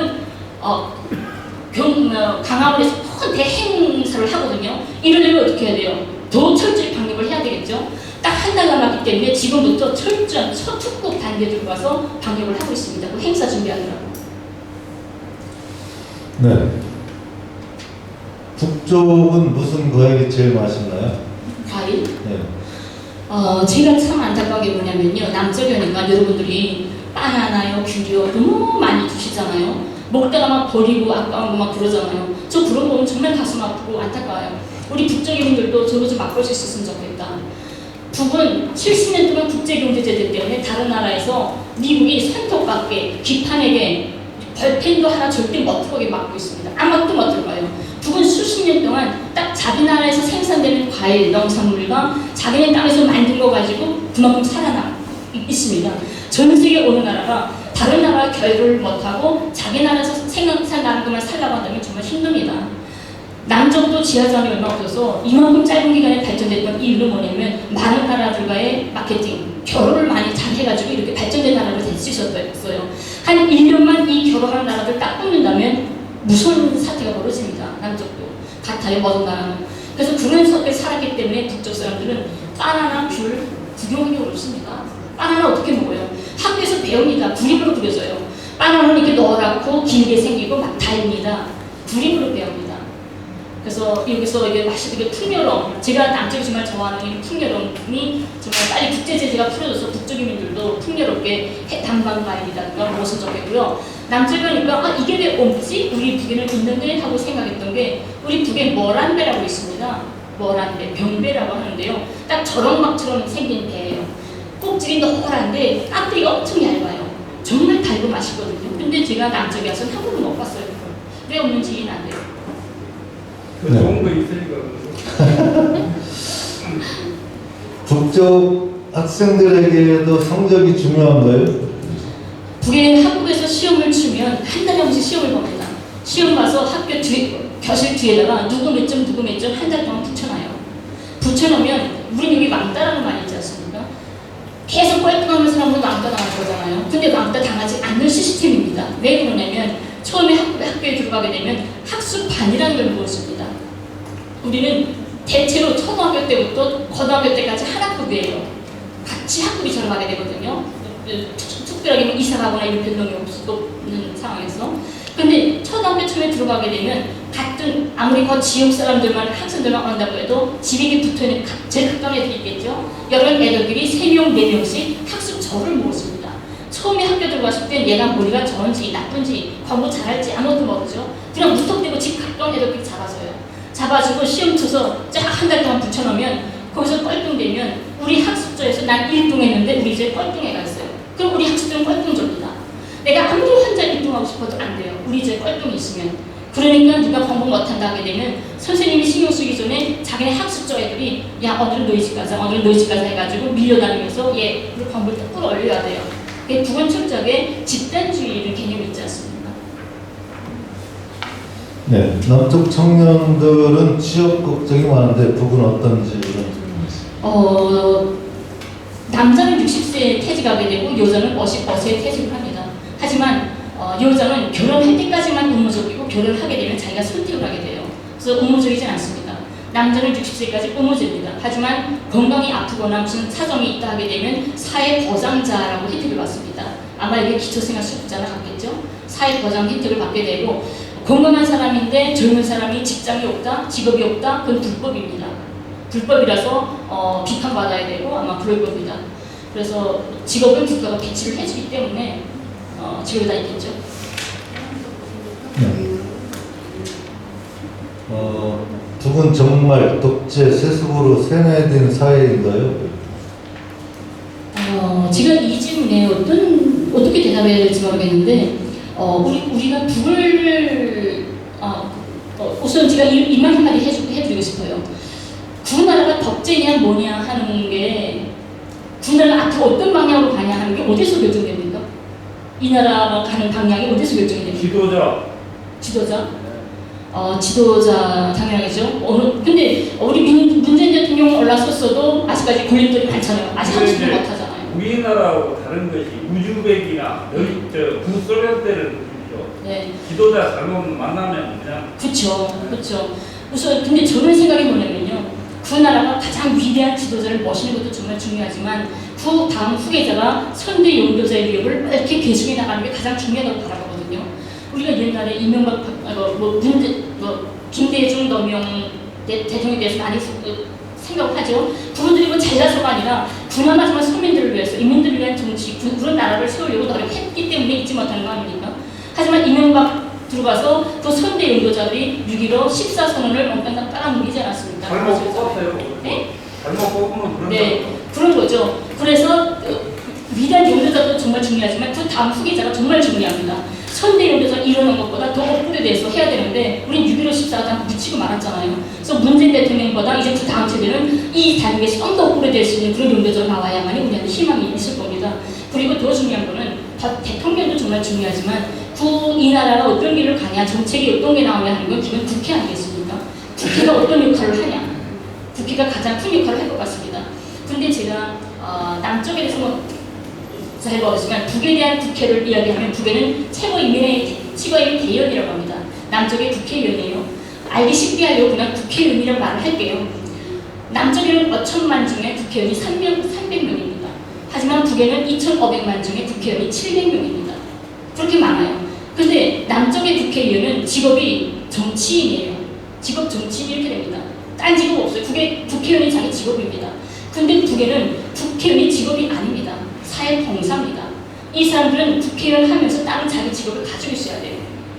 강화문에서 큰 대행사를 하거든요. 이러려면 어떻게 해야 돼요? 더 철저히 방역을 해야 되겠죠. 딱 한 달 남았기 때문에 지금부터 철저한 초특급 단계에 들어가서 방역을 하고 있습니다. 그 행사 준비하느라고. 네. 북쪽은 무슨 과일이 제일 맛있나요? 과일? 네. 제가 참 안타까운 게 뭐냐면요. 남쪽이니까 여러분들이 바나나요, 귤이요 너무 많이 주시잖아요. 먹다가 막 버리고 아까운 거 막 그러잖아요. 저 그런 거 보면 정말 가슴 아프고 안타까워요. 우리 북쪽인들도 저거 좀 맛볼 수 있었으면 좋겠다. 북은 70년 동안 국제경제제재 때문에 다른 나라에서 미국이 손톱밖에 비판에게 별펜도 하나 절대 못 들어오게 막고 있습니다. 아무것도 못 들어가요. 북은 수십 년 동안 딱 자기 나라에서 생산되는 과일, 농산물과 자기네 땅에서 만든 거 가지고 그만큼 살아남고 있습니다. 전 세계 어느 나라가 다른 나라와 결을 못하고 자기 나라에서 생산하는 것만 살라고 한다면 정말 힘듭니다. 남쪽도 지하자원이 얼마 없어서 이만큼 짧은 기간에 발전됐던 이유는 뭐냐면 많은 나라들과의 마케팅, 결혼을 많이 잘 해가지고 이렇게 발전된 나라로 될 수 있었어요. 한 1년만 이 결혼하는 나라들 딱 뽑는다면 무서운 사태가 벌어집니다. 남쪽도. 같아요, 모든 나라는. 그래서 그런 속에 살았기 때문에 북쪽 사람들은 바나나, 귤 구경하기 어렵습니다. 바나나 어떻게 먹어요? 학교에서 배웁니다. 구립으로 그려져요. 바나나는 이렇게 노랗고 길게 생기고 막 달립니다. 구립으로 배웁니다. 그래서 여기서 이게 맛있게 풍요로움, 제가 남쪽이 정말 좋아하는 이 풍요로움이 정말 빨리 국제제재가 풀어져서 북쪽인민들도 풍요롭게 단방과일이라든가 먹었으면 좋겠고요. 남쪽이니까 이게 왜 없지? 우리 북에는 있는데 하고 생각했던 게 우리 북에 머란배라고 있습니다. 머란배, 병배라고 하는데요. 딱 저런막처럼 생긴 배예요. 꼭지기 노란데 깍두기가 엄청 얇아요. 정말 달고 맛있거든요. 근데 제가 남쪽에 와서 한 번도 못 봤어요. 왜 없는지 이해는 안 돼요. 그 좋은 거 있으니까. 북쪽 학생들에게도 성적이 중요한가요? 북에는 한국에서 시험을 치면 한 달에 한 번씩 시험을 봅니다. 시험 봐서 학교 교실 뒤에다가 누구 몇 점 한 달 동안 붙여놔요. 붙여놓으면 우린 여기 왕따라는 말이 있지 않습니까? 계속 꼴등하는 사람은 왕따 당할 거잖아요. 근데 왕따 당하지 않는 시스템입니다. 왜 그러냐면 처음에 학교에 들어가게 되면 학습반이라는 걸 배웠습니다. 우리는 대체로 초등학교 때부터 고등학교 때까지 한 학급이에요. 같이 학급이 들어가게 되거든요. 특별하게 이사 가거나 이런 변동이 없는 상황에서. 근데 초등학교 처음에 들어가게 되면 같은 아무리 그 지역 사람들만 학생들만 온다고 해도 집에 붙어있는 제일 가까운 애들이 있겠죠. 이런 애들끼리 3명, 4명씩 학습조를 모았습니다. 처음에 학교 들어갔을 때 얘가 머리가 좋은지 나쁜지 공부 잘할지 아무것도 모르죠. 그냥 무턱대고 집 가까운 애들끼리 잡아주고 시험 쳐서 쫙 한 달 동안 붙여놓으면 거기서 꼴등되면 우리 학습조에서 난 1등 했는데 우리 이제 꼴등애가 있어요. 그럼 우리 학습들은 꼴등조입니다. 내가 아무리 혼자 1등하고 싶어도 안 돼요. 우리 이제 꼴등이 있으면. 그러니까 누가 공부 못한다 하게 되면 선생님이 신경 쓰기 전에 자기네 학습조 애들이 야 오늘은 너희 집 가자 오늘은 너희 집 가자 해가지고 밀려다니면서 얘 우리 공부를 딱 끌어올려야 돼요. 북은 철저하게 집단주의를 개념이 있지 않습니까? 네, 남쪽 청년들은 취업 걱정이 많은데 북은 어떤지 이런 질문이 있습니다. 남자는 60세에 퇴직하게 되고 여자는 50세에 퇴직을 합니다. 하지만 여자는 결혼할 때까지만 의무적이고 결혼하게 되면 자기가 선택을 하게 돼요. 그래서 의무적이지 않습니다. 남자는 60세까지 의무적입니다. 하지만 건강이 아프거나 무슨 사정이 있다 하게 되면 사회보장자라고 혜택을 받습니다. 아마 이게 기초생활수급자나 같겠죠? 사회보장 혜택을 받게 되고 건강한 사람인데 젊은 사람이 직장이 없다, 직업이 없다, 그건 불법입니다. 불법이라서 비판받아야 되고 아마 그럴 겁니다. 그래서 직업은 국가가 배치를 해주기 때문에 직업이 다 있겠죠. 네. 북은 정말 독재 세습으로 세뇌된 사회인가요? 제가 이 질문에 어떻게 대답해야 될지 모르겠는데 우리가 북을 우선 제가 이 말 한마디 해드리고 싶어요. 그 나라가 독재냐 뭐냐 하는 게 그 나라가 앞으로 어떤 방향으로 가냐 하는 게 어디서 결정됩니까? 이 나라가 가는 방향이 어디서 결정이 됩니까? 지도자? 지도자 당연하죠. 근데 우리 문재인 대통령 올라섰어도 아직까지 걸림돌이 많잖아요. 아직 한숨도 못 하잖아요. 우리나라하고 다른 것이 우즈벡이나 구소련 때를 보십시오. 네. 지도자 잘못 만나면 그냥 그렇죠. 우선 근데 저는 생각이 뭐냐면요. 그 나라가 가장 위대한 지도자를 모시는 것도 정말 중요하지만 그 다음 후계자가 선대 용도자의 위협을 이렇게 계승해 나가는 게 가장 중요하다고 바라보거든요. 우리가 옛날에 이명박, 김대중, 노무현 대통령에 대해서 많이 생각을 하죠. 그분들이 뭐 잘나서가 아니라 그나마지만 서민들을 위해서, 인민들을 위한 정치, 그런 나라를 세우려고 노력했기 때문에 잊지 못하는 거 아닙니까? 하지만 이명박 들어가서 그 선대 용도자들이 6.15 14선언을 엉뚱한 빨아먹이지 않았습니까? 잘못 뽑았어요. 네? 잘못 뽑으면 그런 네, 그런 거죠. 그래서 위대한 용도자도 정말 중요하지만 그 다음 후계자가 정말 중요합니다. 선대 용도자 이루는 것보다 더 업그레이드 돼서 해야 되는데 우린 6.15 14가 다 묻히고 말았잖아요. 그래서 문재인 대통령보다 이제 그 다음 세대는 이 단계에 좀 더 업그레이드 될 수 있는 그런 용도자가 나와야만이 우리한테 희망이 있을 겁니다. 그리고 더 중요한 거는 대통령도 정말 중요하지만 이 나라가 어떤 길을 가냐, 정책이 어떤 게 나오냐 하는 건 기본 국회 아니겠습니까? 국회가 어떤 역할을 하냐, 국회가 가장 큰 역할을 할 것 같습니다. 그런데 제가 남쪽에 대해서 잘 모르지만 북에 대한 국회를 이야기하면 북에는 최고인민의 대의원이라고 합니다. 남쪽의 국회의원이에요. 알기 쉽게 하려고 그냥 국회의원이라고 말을 할게요. 남쪽에는 5천만 중에 국회의원이 300명입니다. 하지만 북에는 2,500만 중에 국회의원이 700명입니다. 그렇게 많아요. 그런데 남쪽의 국회의원은 직업이 정치인이에요. 직업 정치인 이렇게 됩니다. 딴 직업 없어요. 국회의원이 자기 직업입니다. 근데 북에는 국회의원이 직업이 아닙니다. 사회봉사입니다. 이 사람들은 국회의원 하면서 다른 자기 직업을 가지고 있어야 돼요.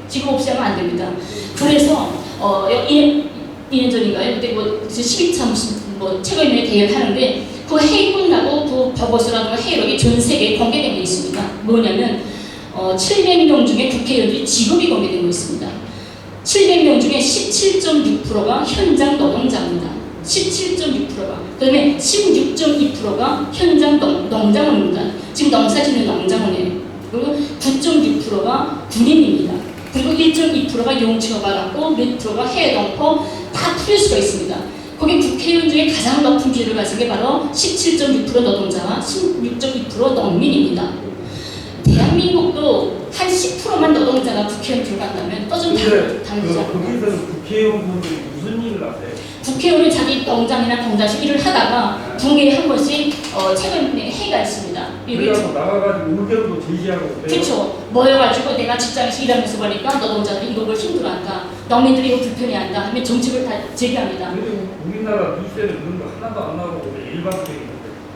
직업 없이 하면 안 됩니다. 그래서 2년 전인가요? 그때 12차 무슨 최고인민의 대회를 하는데 그 회의 끝나고 그 보고서라든가 회의록이 전 세계에 공개된 게 있습니다. 뭐냐면 700명 중에 국회의원들이 직업이 공개된 거 있습니다. 700명 중에 17.6%가 현장 노동자입니다. 17.6%가. 그 다음에 16.2%가 현장 농장원입니다. 지금 농사 짓는 농장원이에요. 그리고 9.6%가 군인입니다. 그리고 1.2%가 용치가 받았고 몇 프로가 해외 동포 다 풀릴 수가 있습니다. 거기 국회의원 중에 가장 높은 비율을 가진 게 바로 17.6% 노동자와 16.2% 농민입니다. 대한민국도 한 10%만 노동자가 국회의원 들어간다면 또 좀 다르죠. 거기서는 국회의원분들이 무슨 일을 하세요? 국회의원은 자기 농장이나 공장에서 일을 하다가 분기에 한 번씩 최근에 회의가 있습니다. 그래서 나가가지고 의견도 제시하고 그렇죠. 모여가지고 내가 직장에서 일하면서 보니까 노동자들이 이걸 힘들어한다. 농민들이 이거 불편해한다 하면 정책을 다 제기합니다. 근데 우리나라 뉴스에는 그런 거 하나도 안 나오고 일반적인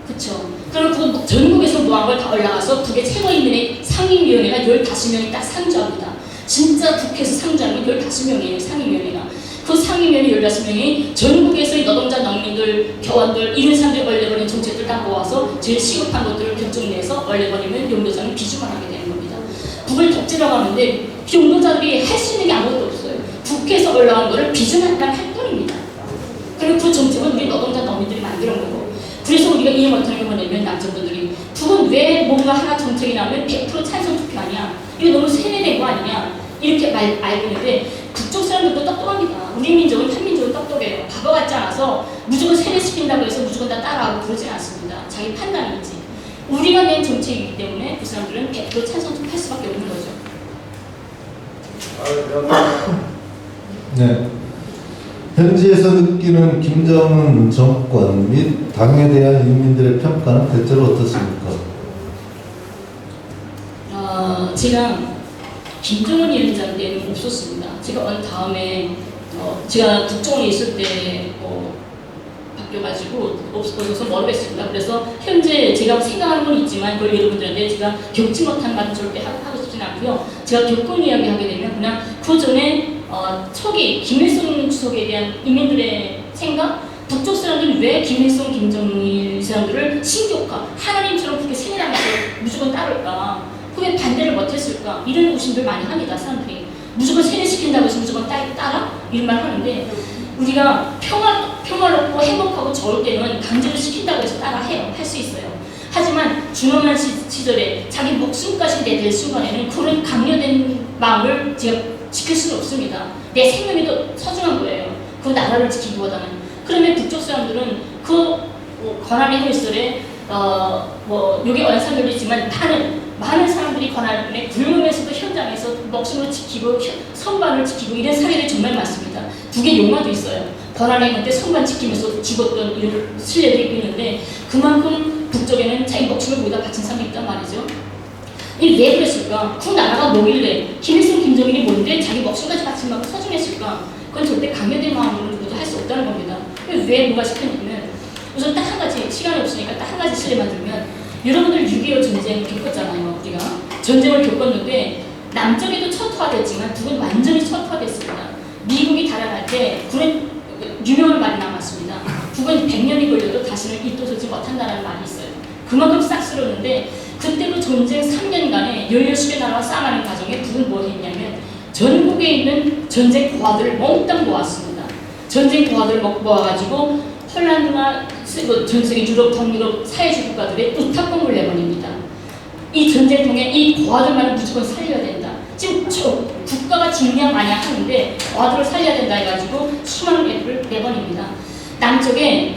그렇죠. 그럼 그 전국에서 모아한 걸 다 올라가서 북의 최고인민의 상임위원회가 15명이 딱 상주합니다. 진짜 국회에서 상주하는 건 15명이에요. 상임위원회가. 그 상임위원회 15명이 전국에서의 노동자, 농민들, 교원들 이런 사람들이 얼려버린 정책들 다 모아서 제일 시급한 것들을 결정내서 얼려버리면 용도자는 비주만 하게 되는 겁니다. 북을 독재라고 하는데 용도자들이 할 수 있는 게 아무것도 없어요. 국회에서 올라온 거를 비준한다는 할 뿐입니다. 그리고 그 정책은 우리 노동자, 농민들이 만들어 놓은 거고 그래서 우리가 이해 못하는 게 뭐냐면 남자분들이 북은 그럼 왜 뭔가 하나 정책이 나오면 100% 찬성 투표하냐? 이거 너무 세뇌된 거 아니냐? 이렇게 알고 있는데 북쪽 사람들도 똑똑합니다. 우리 민족은 한민족은 똑똑해요. 바보 같지 않아서 무조건 세뇌시킨다고 해서 무조건 다 따라하고 그러지 않습니다. 자기 판단이 있지. 우리가 낸 정책이기 때문에 그 사람들은 100% 찬성 투표할 수밖에 없는 거죠. 네. 현지에서 느끼는 김정은 정권 및 당에 대한 인민들의 평가는 대체로 어떻습니까? 제가 김정은 위원장 때는 없었습니다. 제가 온 다음에 제가 국정원에 있을 때 바뀌어가지고 없어서 모르겠습니다. 그래서 현재 제가 생각하는 건 있지만 그걸 여러분들한테 제가 겪지 못한 말은 절대 하고 싶지는 않고요. 제가 겪은 이야기 하게 되면 그냥 그 전에 초기 김일성 주석에 대한 인민들의 생각, 북쪽 사람들은 왜 김일성, 김정일 사람들을 신격화, 하나님처럼 그렇게 세뇌하면서 무조건 따를까? 그게 반대를 못했을까? 이런 의심들 많이 합니다, 사람들이. 무조건 세뇌시킨다고 해서 무조건 따라? 이런 말 하는데 우리가 평화롭고 행복하고 좋을 때는 강제로 시킨다고 해서 따라해요. 할 수 있어요. 하지만 준엄한 시절에 자기 목숨까지 내댈 순간에는 그런 강요된 마음을 제가 지킬 수는 없습니다. 내 생명이 더 소중한 거예요. 그 나라를 지키기보다는. 그러면 북쪽 사람들은 그 권한의 혈설에 여기 언산들도 있지만 많은 사람들이 권한에 굴면서도 현장에서 목숨을 지키고 선반을 지키고 이런 사례들이 정말 많습니다. 북의 용마도 있어요. 권한의 때 선반 지키면서 죽었던 이런 신뢰들이 있는데 그만큼 북쪽에는 자기 목숨을 거기다 바친 사람이 있단 말이죠. 왜 그랬을까? 그 나라가 뭐길래 김일성, 김정일이 뭔데 자기 목숨까지 바친 만큼 소중했을까? 그건 절대 강요된 마음으로 누구도 할 수 없다는 겁니다. 왜 누가 시켰냐면 우선 딱 한 가지, 시간이 없으니까 딱 한 가지 실례만 들면 여러분들 6.25 전쟁 겪었잖아요. 우리가 전쟁을 겪었는데 남쪽에도 초토화됐지만 북은 완전히 초토화됐습니다. 미국이 달아날 때 그런 유명한 말이 남았습니다. 북은 100년이 걸려도 다시는 입도서지 못한다는 말이 있어요. 그만큼 싹쓸었는데 그때도 전쟁 3년간에 16개 나라와 싸움하는 과정에 북은 뭘 했냐면 전국에 있는 전쟁 고아들을 몽땅 모았습니다. 전쟁 고아들을 모아가지고 폴란드나 전 세계 유럽, 동유럽 사회주의 국가들의 우탁공을 내버립니다. 이 전쟁통에 이 고아들만은 무조건 살려야 된다. 지금 국가가 증명 많이 하는데 고아들을 살려야 된다 해가지고 수많은 애들을 내버립니다. 남쪽에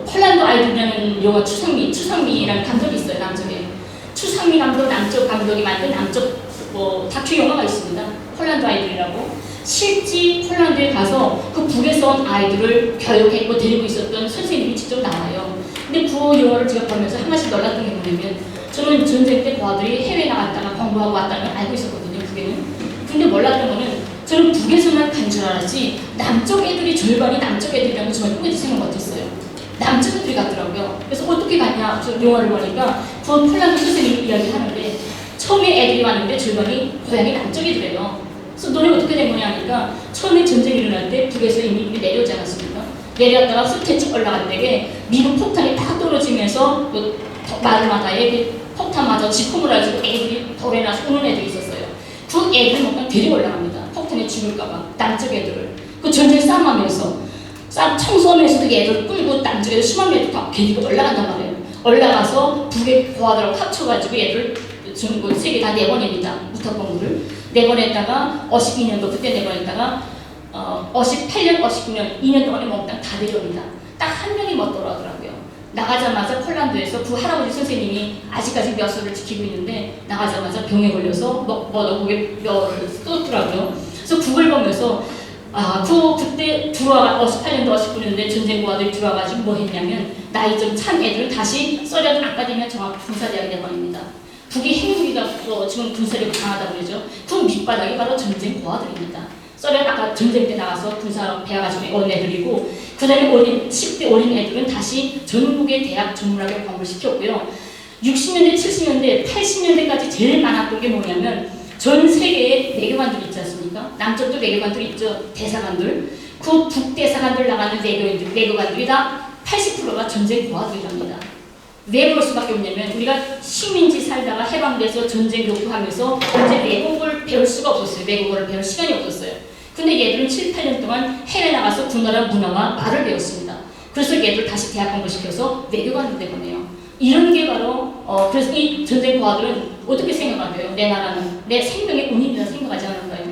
폴란드 아이들이라는 영화 추상미라는 감독이 있어요. 남쪽에 추상미 감독, 남쪽 감독이 만든 남쪽 다큐 영화가 있습니다. 폴란드 아이들이라고. 실제 폴란드에 가서 그 북에서 온 아이들을 교육했고 데리고 있었던 선생님이 직접 나와요. 근데 그 영화를 제가 보면서 한 가지 놀랐던 게 뭐냐면 저는 전쟁 때 고아들이 해외 나갔다가 공부하고 왔다는 걸 알고 있었거든요. 북에는. 근데 몰랐던 거는 저는 북에서만 간 줄 알았지 남쪽 애들이 절반이 남쪽 애들이라는 거 정말 꿈에도 생각 못했어요. 남쪽 애들이 갔더라고요. 그래서 어떻게 갔냐 저 영화를 보니까 그 폴란드 선생님이 이야기하는데 처음에 애들이 왔는데 절반이 고향이 남쪽 애들이에요. 그래서 너네 어떻게 된 거냐 하니까 처음에 전쟁이 일어날 때 북에서 이민들이 내려오지 않았습니까? 내려왔다가 숲에 쭉 올라갔는데 미국 폭탄이 딱 떨어지면서 그 마을마다에 그 폭탄 맞아 지풍을 가지고 애들이 돌에 나서 우는 애들이 있었어요. 그 애들을 막 데리고 올라갑니다. 폭탄에 죽을까봐 남쪽 애들을 그 전쟁 싸움하면서 청소하면서도 애들을 끌고 남쪽 애들 수만 명이 다 데리고 올라간단 말이에요. 올라가서 북의 고아들하고 합쳐가지고 애들을 전국 세계 다 내보냅니다. 우탁공부를 내보냈다가 52년도 그때 내보냈다가 58년, 59년 2년 동안에 몽땅 다 내려옵니다. 딱 한 명이 못 돌아오더라고요. 나가자마자 폴란드에서 그 할아버지 선생님이 아직까지 벼슬을 지키고 있는데 나가자마자 병에 걸려서 목에 뼈를 뜯었더라고요. 그래서 그걸 보면서 그때 들어와 58년도 59년도에 전쟁 고아들이 들어와가지고 뭐 했냐면 나이 좀 찬 애들을 다시 소련 아카데미아 종합 군사대학에 내보냅니다. 북이 핵무기가 지금 군사력이 강하다고 그러죠. 그 밑바닥이 바로 전쟁 고아들입니다. 소련 아까 전쟁 때 나가서 군사 배워가지고 온 애들이고 그 다음에 10대 어린 애들은 다시 전국의 대학 전문학을 공부를 시켰고요. 60년대, 70년대, 80년대까지 제일 많았던 게 뭐냐면 전 세계에 외교관들이 있지 않습니까? 남쪽도 외교관들이 있죠. 대사관들. 그 북대사관들 나가는 외교관들이 다 80%가 전쟁 고아들이랍니다. 왜 그럴 수밖에 없냐면 우리가 식민지 살다가 해방돼서 전쟁 교육하면서 이제 외국어를 배울 수가 없었어요. 외국어를 배울 시간이 없었어요. 근데 얘들은 7, 8년 동안 해외 나가서 그 나라 문화와 말을 배웠습니다. 그래서 얘들 다시 대학 공부시켜서 내려가는 데 보내요. 이런 게 바로 그래서 이 전쟁 고아들은 어떻게 생각하세요? 내 나라는 내 생명의 운이라 생각하지 않을까요?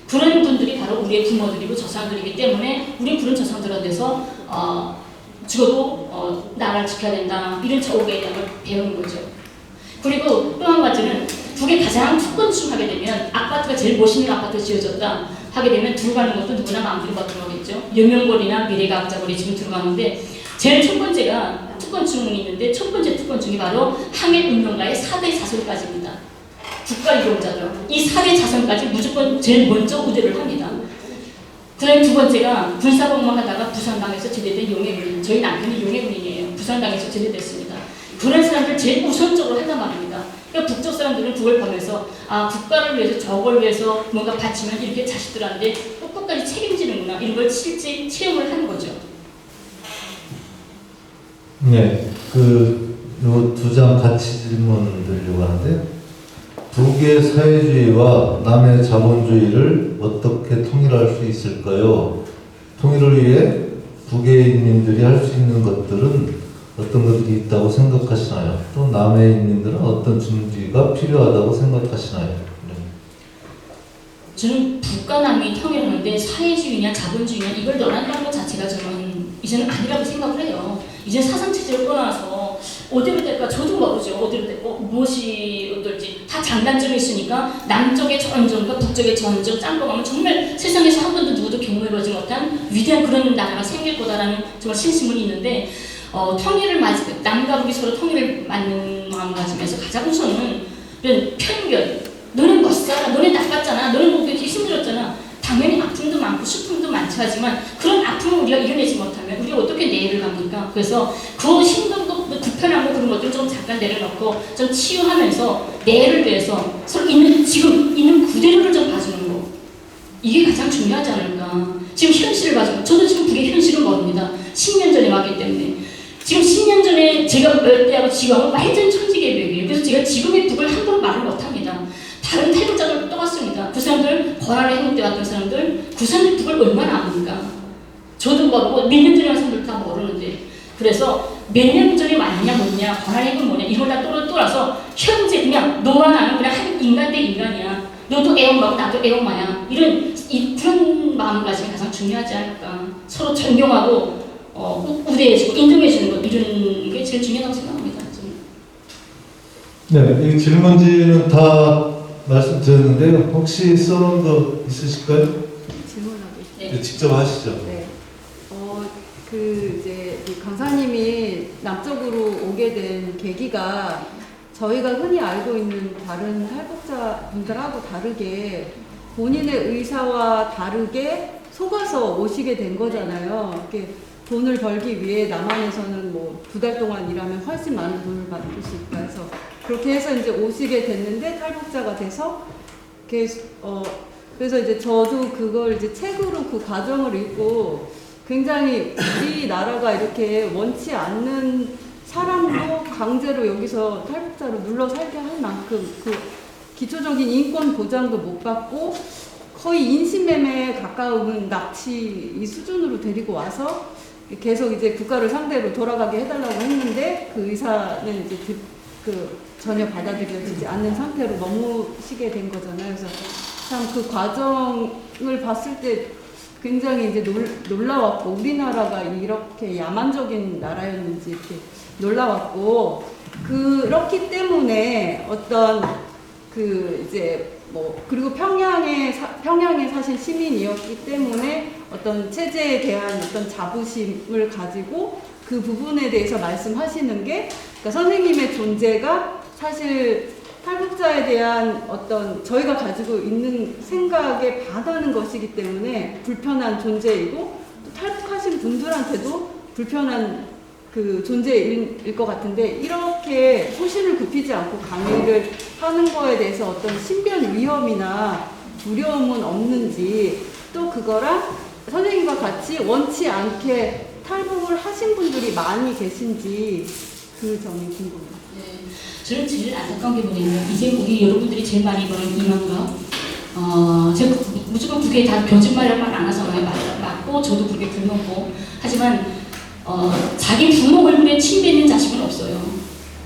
그런 분들이 바로 우리의 부모들이고 조상들이기 때문에 우리 그런 조상들한테서 죽어도 나라를 지켜야 된다 이런 저옥에 대한 걸 배우는 거죠. 그리고 또 한 가지는 북에 가장 특권층하게 되면 아파트가 제일 멋있는 아파트가 지어졌다 하게 되면 들어가는 것도 누구나 마음대로 들어가겠죠. 여명거리나 미래과학자거리 지금 들어가는데 제일 첫 번째가 특권층이 있는데 첫 번째 특권층이 바로 항해운동가의 4대 자손까지입니다. 국가 이동자들 이 4대 자손까지 무조건 제일 먼저 우대를 합니다. 그다음에 두 번째가 군사복무 하다가 부산당에서 제대된 용해군인 저희 남편이 용해군인이에요. 부산당에서 제대됐습니다. 그런 사람들 제일 우선적으로 한단 말입니다. 그러니까 북쪽 사람들은 그걸 보면서 국가를 위해서 저걸 위해서 뭔가 바치면 이렇게 자식들한테 끝까지 책임지는구나 이런 걸 실제 체험을 하는 거죠. 네, 요 두 장 같이 질문 드리려고 하는데 북의 사회주의와 남의 자본주의를 어떻게 통일할 수 있을까요? 통일을 위해 북의 인민들이 할 수 있는 것들은 어떤 것들이 있다고 생각하시나요? 또 남의 인민들은 어떤 준비가 필요하다고 생각하시나요? 네. 저는 북과 남이 통일하는데 사회주의냐 자본주의냐 이걸 논한다는 것 자체가 저는 이제는 아니라고 생각을 해요. 이제 사상체제를 떠나서 어디로 될까 저도 모르죠. 어디로 될까 무엇이 어떨지 다 장단점이 있으니까 남쪽의 전쟁과 북쪽의 전쟁 짬뽕 하면 정말 세상에서 한 번도 누구도 경험해보지 못한 위대한 그런 나라가 생길 거다라는 정말 신심은 있는데 통일을 남과 북이 서로 통일을 맞는 마음가짐에서 가장 우선은 이런 편견 너는 멋있잖아 너네 나빴잖아 너는 뭐 이렇게 힘들었잖아 당연히 아픔도 많고 슬픔도 많지 하지만 그런 아픔을 우리가 이겨내지 못하면 우리가 어떻게 내일을 갑니까? 그래서 그 힘들고 불편한 거 그런 것들 좀 잠깐 내려놓고 좀 치유하면서 내일을 위해서 서로 지금 있는 그대로를 좀 봐주는 거 이게 가장 중요하지 않을까. 지금 현실을 봐주고 저도 지금 북의 현실을 모릅니다. 10년 전에 왔기 때문에 지금 10년 전에 제가 때하고 지금은 완전 천지개벽이에요. 그래서 제가 지금의 북을 함부로 말을 못합니다. 다른 탈북자들 또 왔습니다. 그 사람들 고아를 해놓을 때 왔던 사람들 그 사람들 북을 얼마나 압니까? 저도 모르고 몇 년 전에 온 사람들 다 모르는데 그래서 몇 년 전에 왔냐 뭐냐 고아핵은 뭐냐 이걸 다 떠나서 현재 그냥 너와 나는 그냥 한 인간 대 인간이야. 너도 애엄마고 나도 애엄마야. 그런 마음가짐이 가장 중요하지 않을까. 서로 존경하고 우대해주고 인정해주는 것 이런 게 제일 중요하다고 생각합니다. 네, 이 질문지는 다 말씀드렸는데요. 혹시 써놓은 거 있으실까요? 질문하고 있어요. 네, 직접 하시죠. 네. 이제 강사님이 남쪽으로 오게 된 계기가 저희가 흔히 알고 있는 다른 탈북자 분들하고 다르게 본인의 의사와 다르게 속아서 오시게 된 거잖아요. 이렇게 돈을 벌기 위해 남한에서는 뭐 2달 동안 일하면 훨씬 많은 돈을 받을 수 있다 해서 그렇게 해서 이제 오시게 됐는데 탈북자가 돼서 그래서 이제 저도 그걸 이제 책으로 그 과정을 읽고 굉장히 우리나라가 이렇게 원치 않는 사람도 강제로 여기서 탈북자로 눌러 살게 할 만큼 그 기초적인 인권 보장도 못 받고 거의 인신매매에 가까운 납치 이 수준으로 데리고 와서 계속 이제 국가를 상대로 돌아가게 해달라고 했는데 그 의사는 이제 전혀 받아들여지지 않는 상태로 머무시게 된 거잖아요. 그래서 참 그 과정을 봤을 때 굉장히 이제 놀라웠고 우리나라가 이렇게 야만적인 나라였는지 이렇게 놀라웠고 그렇기 때문에 어떤 그리고 평양에 사실 시민이었기 때문에 어떤 체제에 대한 어떤 자부심을 가지고 그 부분에 대해서 말씀하시는 게 그러니까 선생님의 존재가 사실 탈북자에 대한 어떤 저희가 가지고 있는 생각에 반하는 것이기 때문에 불편한 존재이고 또 탈북하신 분들한테도 불편한 그 존재일 것 같은데 이렇게 소신을 굽히지 않고 강의를 하는 거에 대해서 어떤 신변 위험이나 두려움은 없는지 또 그거랑 선생님과 같이 원치 않게 탈북을 하신 분들이 많이 계신지 그 점이 궁금해요. 네, 저는 제일 안타까운 게 뭐냐면 이제 우리 여러분들이 제일 많이 보는 이만가 제가 무조건 그게 다 거짓말만 안 하잖아요. 맞고 저도 그게 불명고 하지만 자기 부모 얼굴에 침 뱉는 자식은 없어요.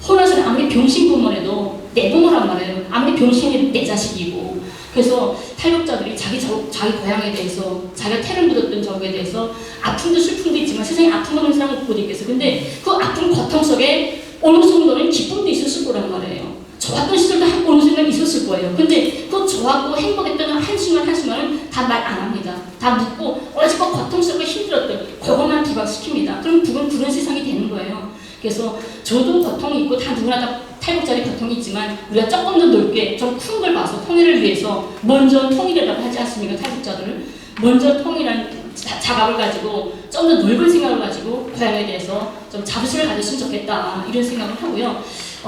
혼화스는 아무리 병신 부모라도 내 부모란 말이에요. 아무리 병신이 내 자식이고. 그래서 탈북자들이 자기 고향에 대해서, 자기가 태를 묻었던 적에 대해서 아픔도 슬픔도 있지만 세상에 아픔 없는 사람은 못 있겠어. 근데 그 아픔 고통 속에 어느 정도는 기쁨도 있었을 거란 말이에요. 좋았던 시절도 어느 순간 있었을 거예요. 근데 그 좋았고 행복했던 한순간은 다 말 안 합니다. 다 묻고 어찌껏 고통스럽고 힘들었던 그것만 부각시킵니다. 그럼 그런 세상이 되는 거예요. 그래서 저도 고통이 있고 다 누구나 다 탈북자의 고통이 있지만 우리가 조금 더 넓게 좀 큰 걸 봐서 통일을 위해서 먼저 통일이라고 하지 않습니까? 탈북자들을 먼저 통일한 자각을 가지고 좀 더 넓은 생각을 가지고 고향에 대해서 좀 자부심을 가졌으면 좋겠다 이런 생각을 하고요.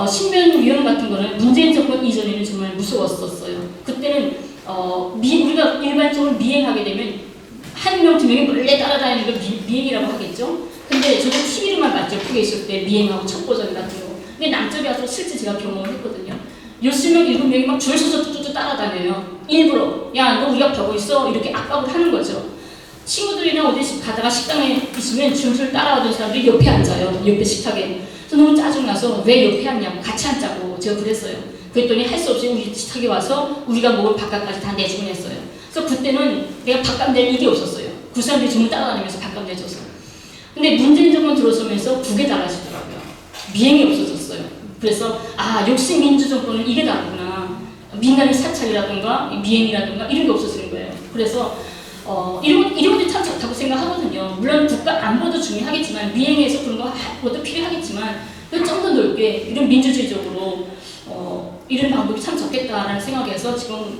신변 위험 같은 거는 문재인 정권 이전에는 정말 무서웠었어요. 그때는 우리가 일반적으로 미행하게 되면 한 명, 두 명이 몰래 따라다니는 걸 미행이라고 하겠죠. 근데 저도 TV로만 봤죠. 북에 있을 때 미행하고 첩보전 같은 거. 근데 남쪽에 와서 실제 제가 경험을 했거든요. 10명, 7명이 막 줄 서서 뚜뚜뚜 따라다녀요. 일부러. 야, 너 우리가 보고 있어. 이렇게 압박을 하는 거죠. 친구들이랑 어디 가다가 식당에 있으면 줄줄 따라오던 사람들이 옆에 앉아요. 옆에 식탁에. 그래서 너무 짜증나서 왜 옆에 앉냐고 같이 앉자고 제가 그랬어요. 그랬더니 할 수 없이 우리 식탁에 와서 우리가 먹을 밥값까지 다 내주곤 했어요. 그래서 그때는 내가 밥값 낼 일이 없었어요. 그 사람들이 전부 따라다니면서 밥값 내줘서. 근데 문재인 정권 들어서면서 그게 달라지더라고요. 미행이 없어졌어요. 그래서 역시 민주정권은 이게 다르구나. 민간인 사찰이라든가 미행이라든가 이런 게 없어지는 거예요. 그래서 이런 것도 참 좋다고 생각하거든요. 물론 국가 안보도 중요하겠지만 미행에서 그런 것도 필요하겠지만 좀 더 넓게 이런 민주주의적으로 이런 방법이 참 좋겠다라는 생각에서 지금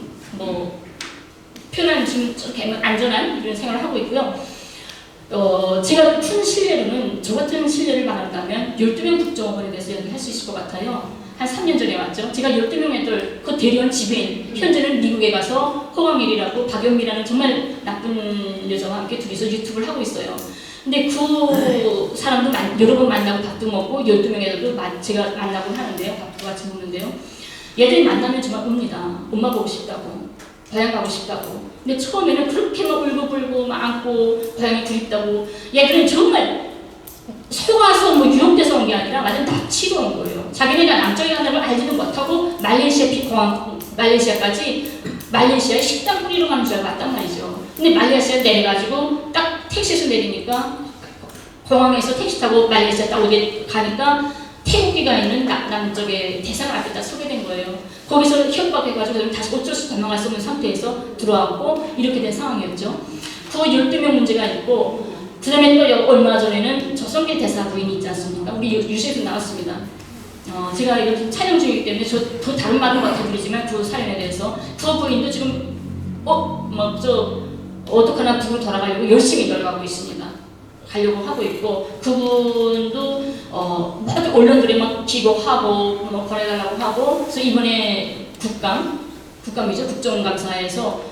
표현하면 좀 안전한 이런 생각을 하고 있고요. 제가 큰 신뢰로는 저 같은 신뢰를 말한다면 12명 국정원에 대해서 이야기할 수 있을 것 같아요. 한 3년 전에 왔죠. 제가 12명 애들 그 대리원 지배인 현재는 미국에 가서 허광일이라고 박연미라는 정말 나쁜 여자와 함께 둘이서 유튜브를 하고 있어요. 근데 그 사람도 여러 번 만나고 밥도 먹고 12명 애들도 제가 만나고 하는데요. 밥도 같이 먹는데요. 얘들이 만나면 정말 옵니다. 엄마 보고 싶다고. 고향 가고 싶다고. 근데 처음에는 그렇게 막 울고불고 막 안고 고향이 그립다고. 얘들은 정말 속아서 유혹돼서 온 게 아니라 완전 납치로 온 거예요. 자기네가 남쪽에 간다는 걸 알지도 못하고 말레이시아에 식당 꾸리러 가는 줄 알고 왔단 말이죠. 근데 말레이시아에 내려가지고 딱 택시에서 내리니까 공항에서 택시 타고 말레이시아 딱 오게 가니까 태국기가 있는 남쪽에 대사관 앞에 딱 서게 된 거예요. 거기서 협박해가지고 다시 어쩔 수 도망갈 수 없는 상태에서 들어왔고 이렇게 된 상황이었죠. 그 12명 문제가 있고 그 다음에 또 얼마 전에는 조성길 대사 부인이 있지 않습니까? 우리 유시에서 나왔습니다. 제가 이거 촬영 중이기 때문에 그 다른 말은 못해드리지만 그 사연에 대해서 그 부인도 지금 어떡하나 북으로 돌아가려고 열심히 돌아가고 있습니다. 가려고 하고 있고 그분도 모든 언론들이 막 기고하고 보내달라고 하고 그래서 이번에 국감이죠. 국정감사에서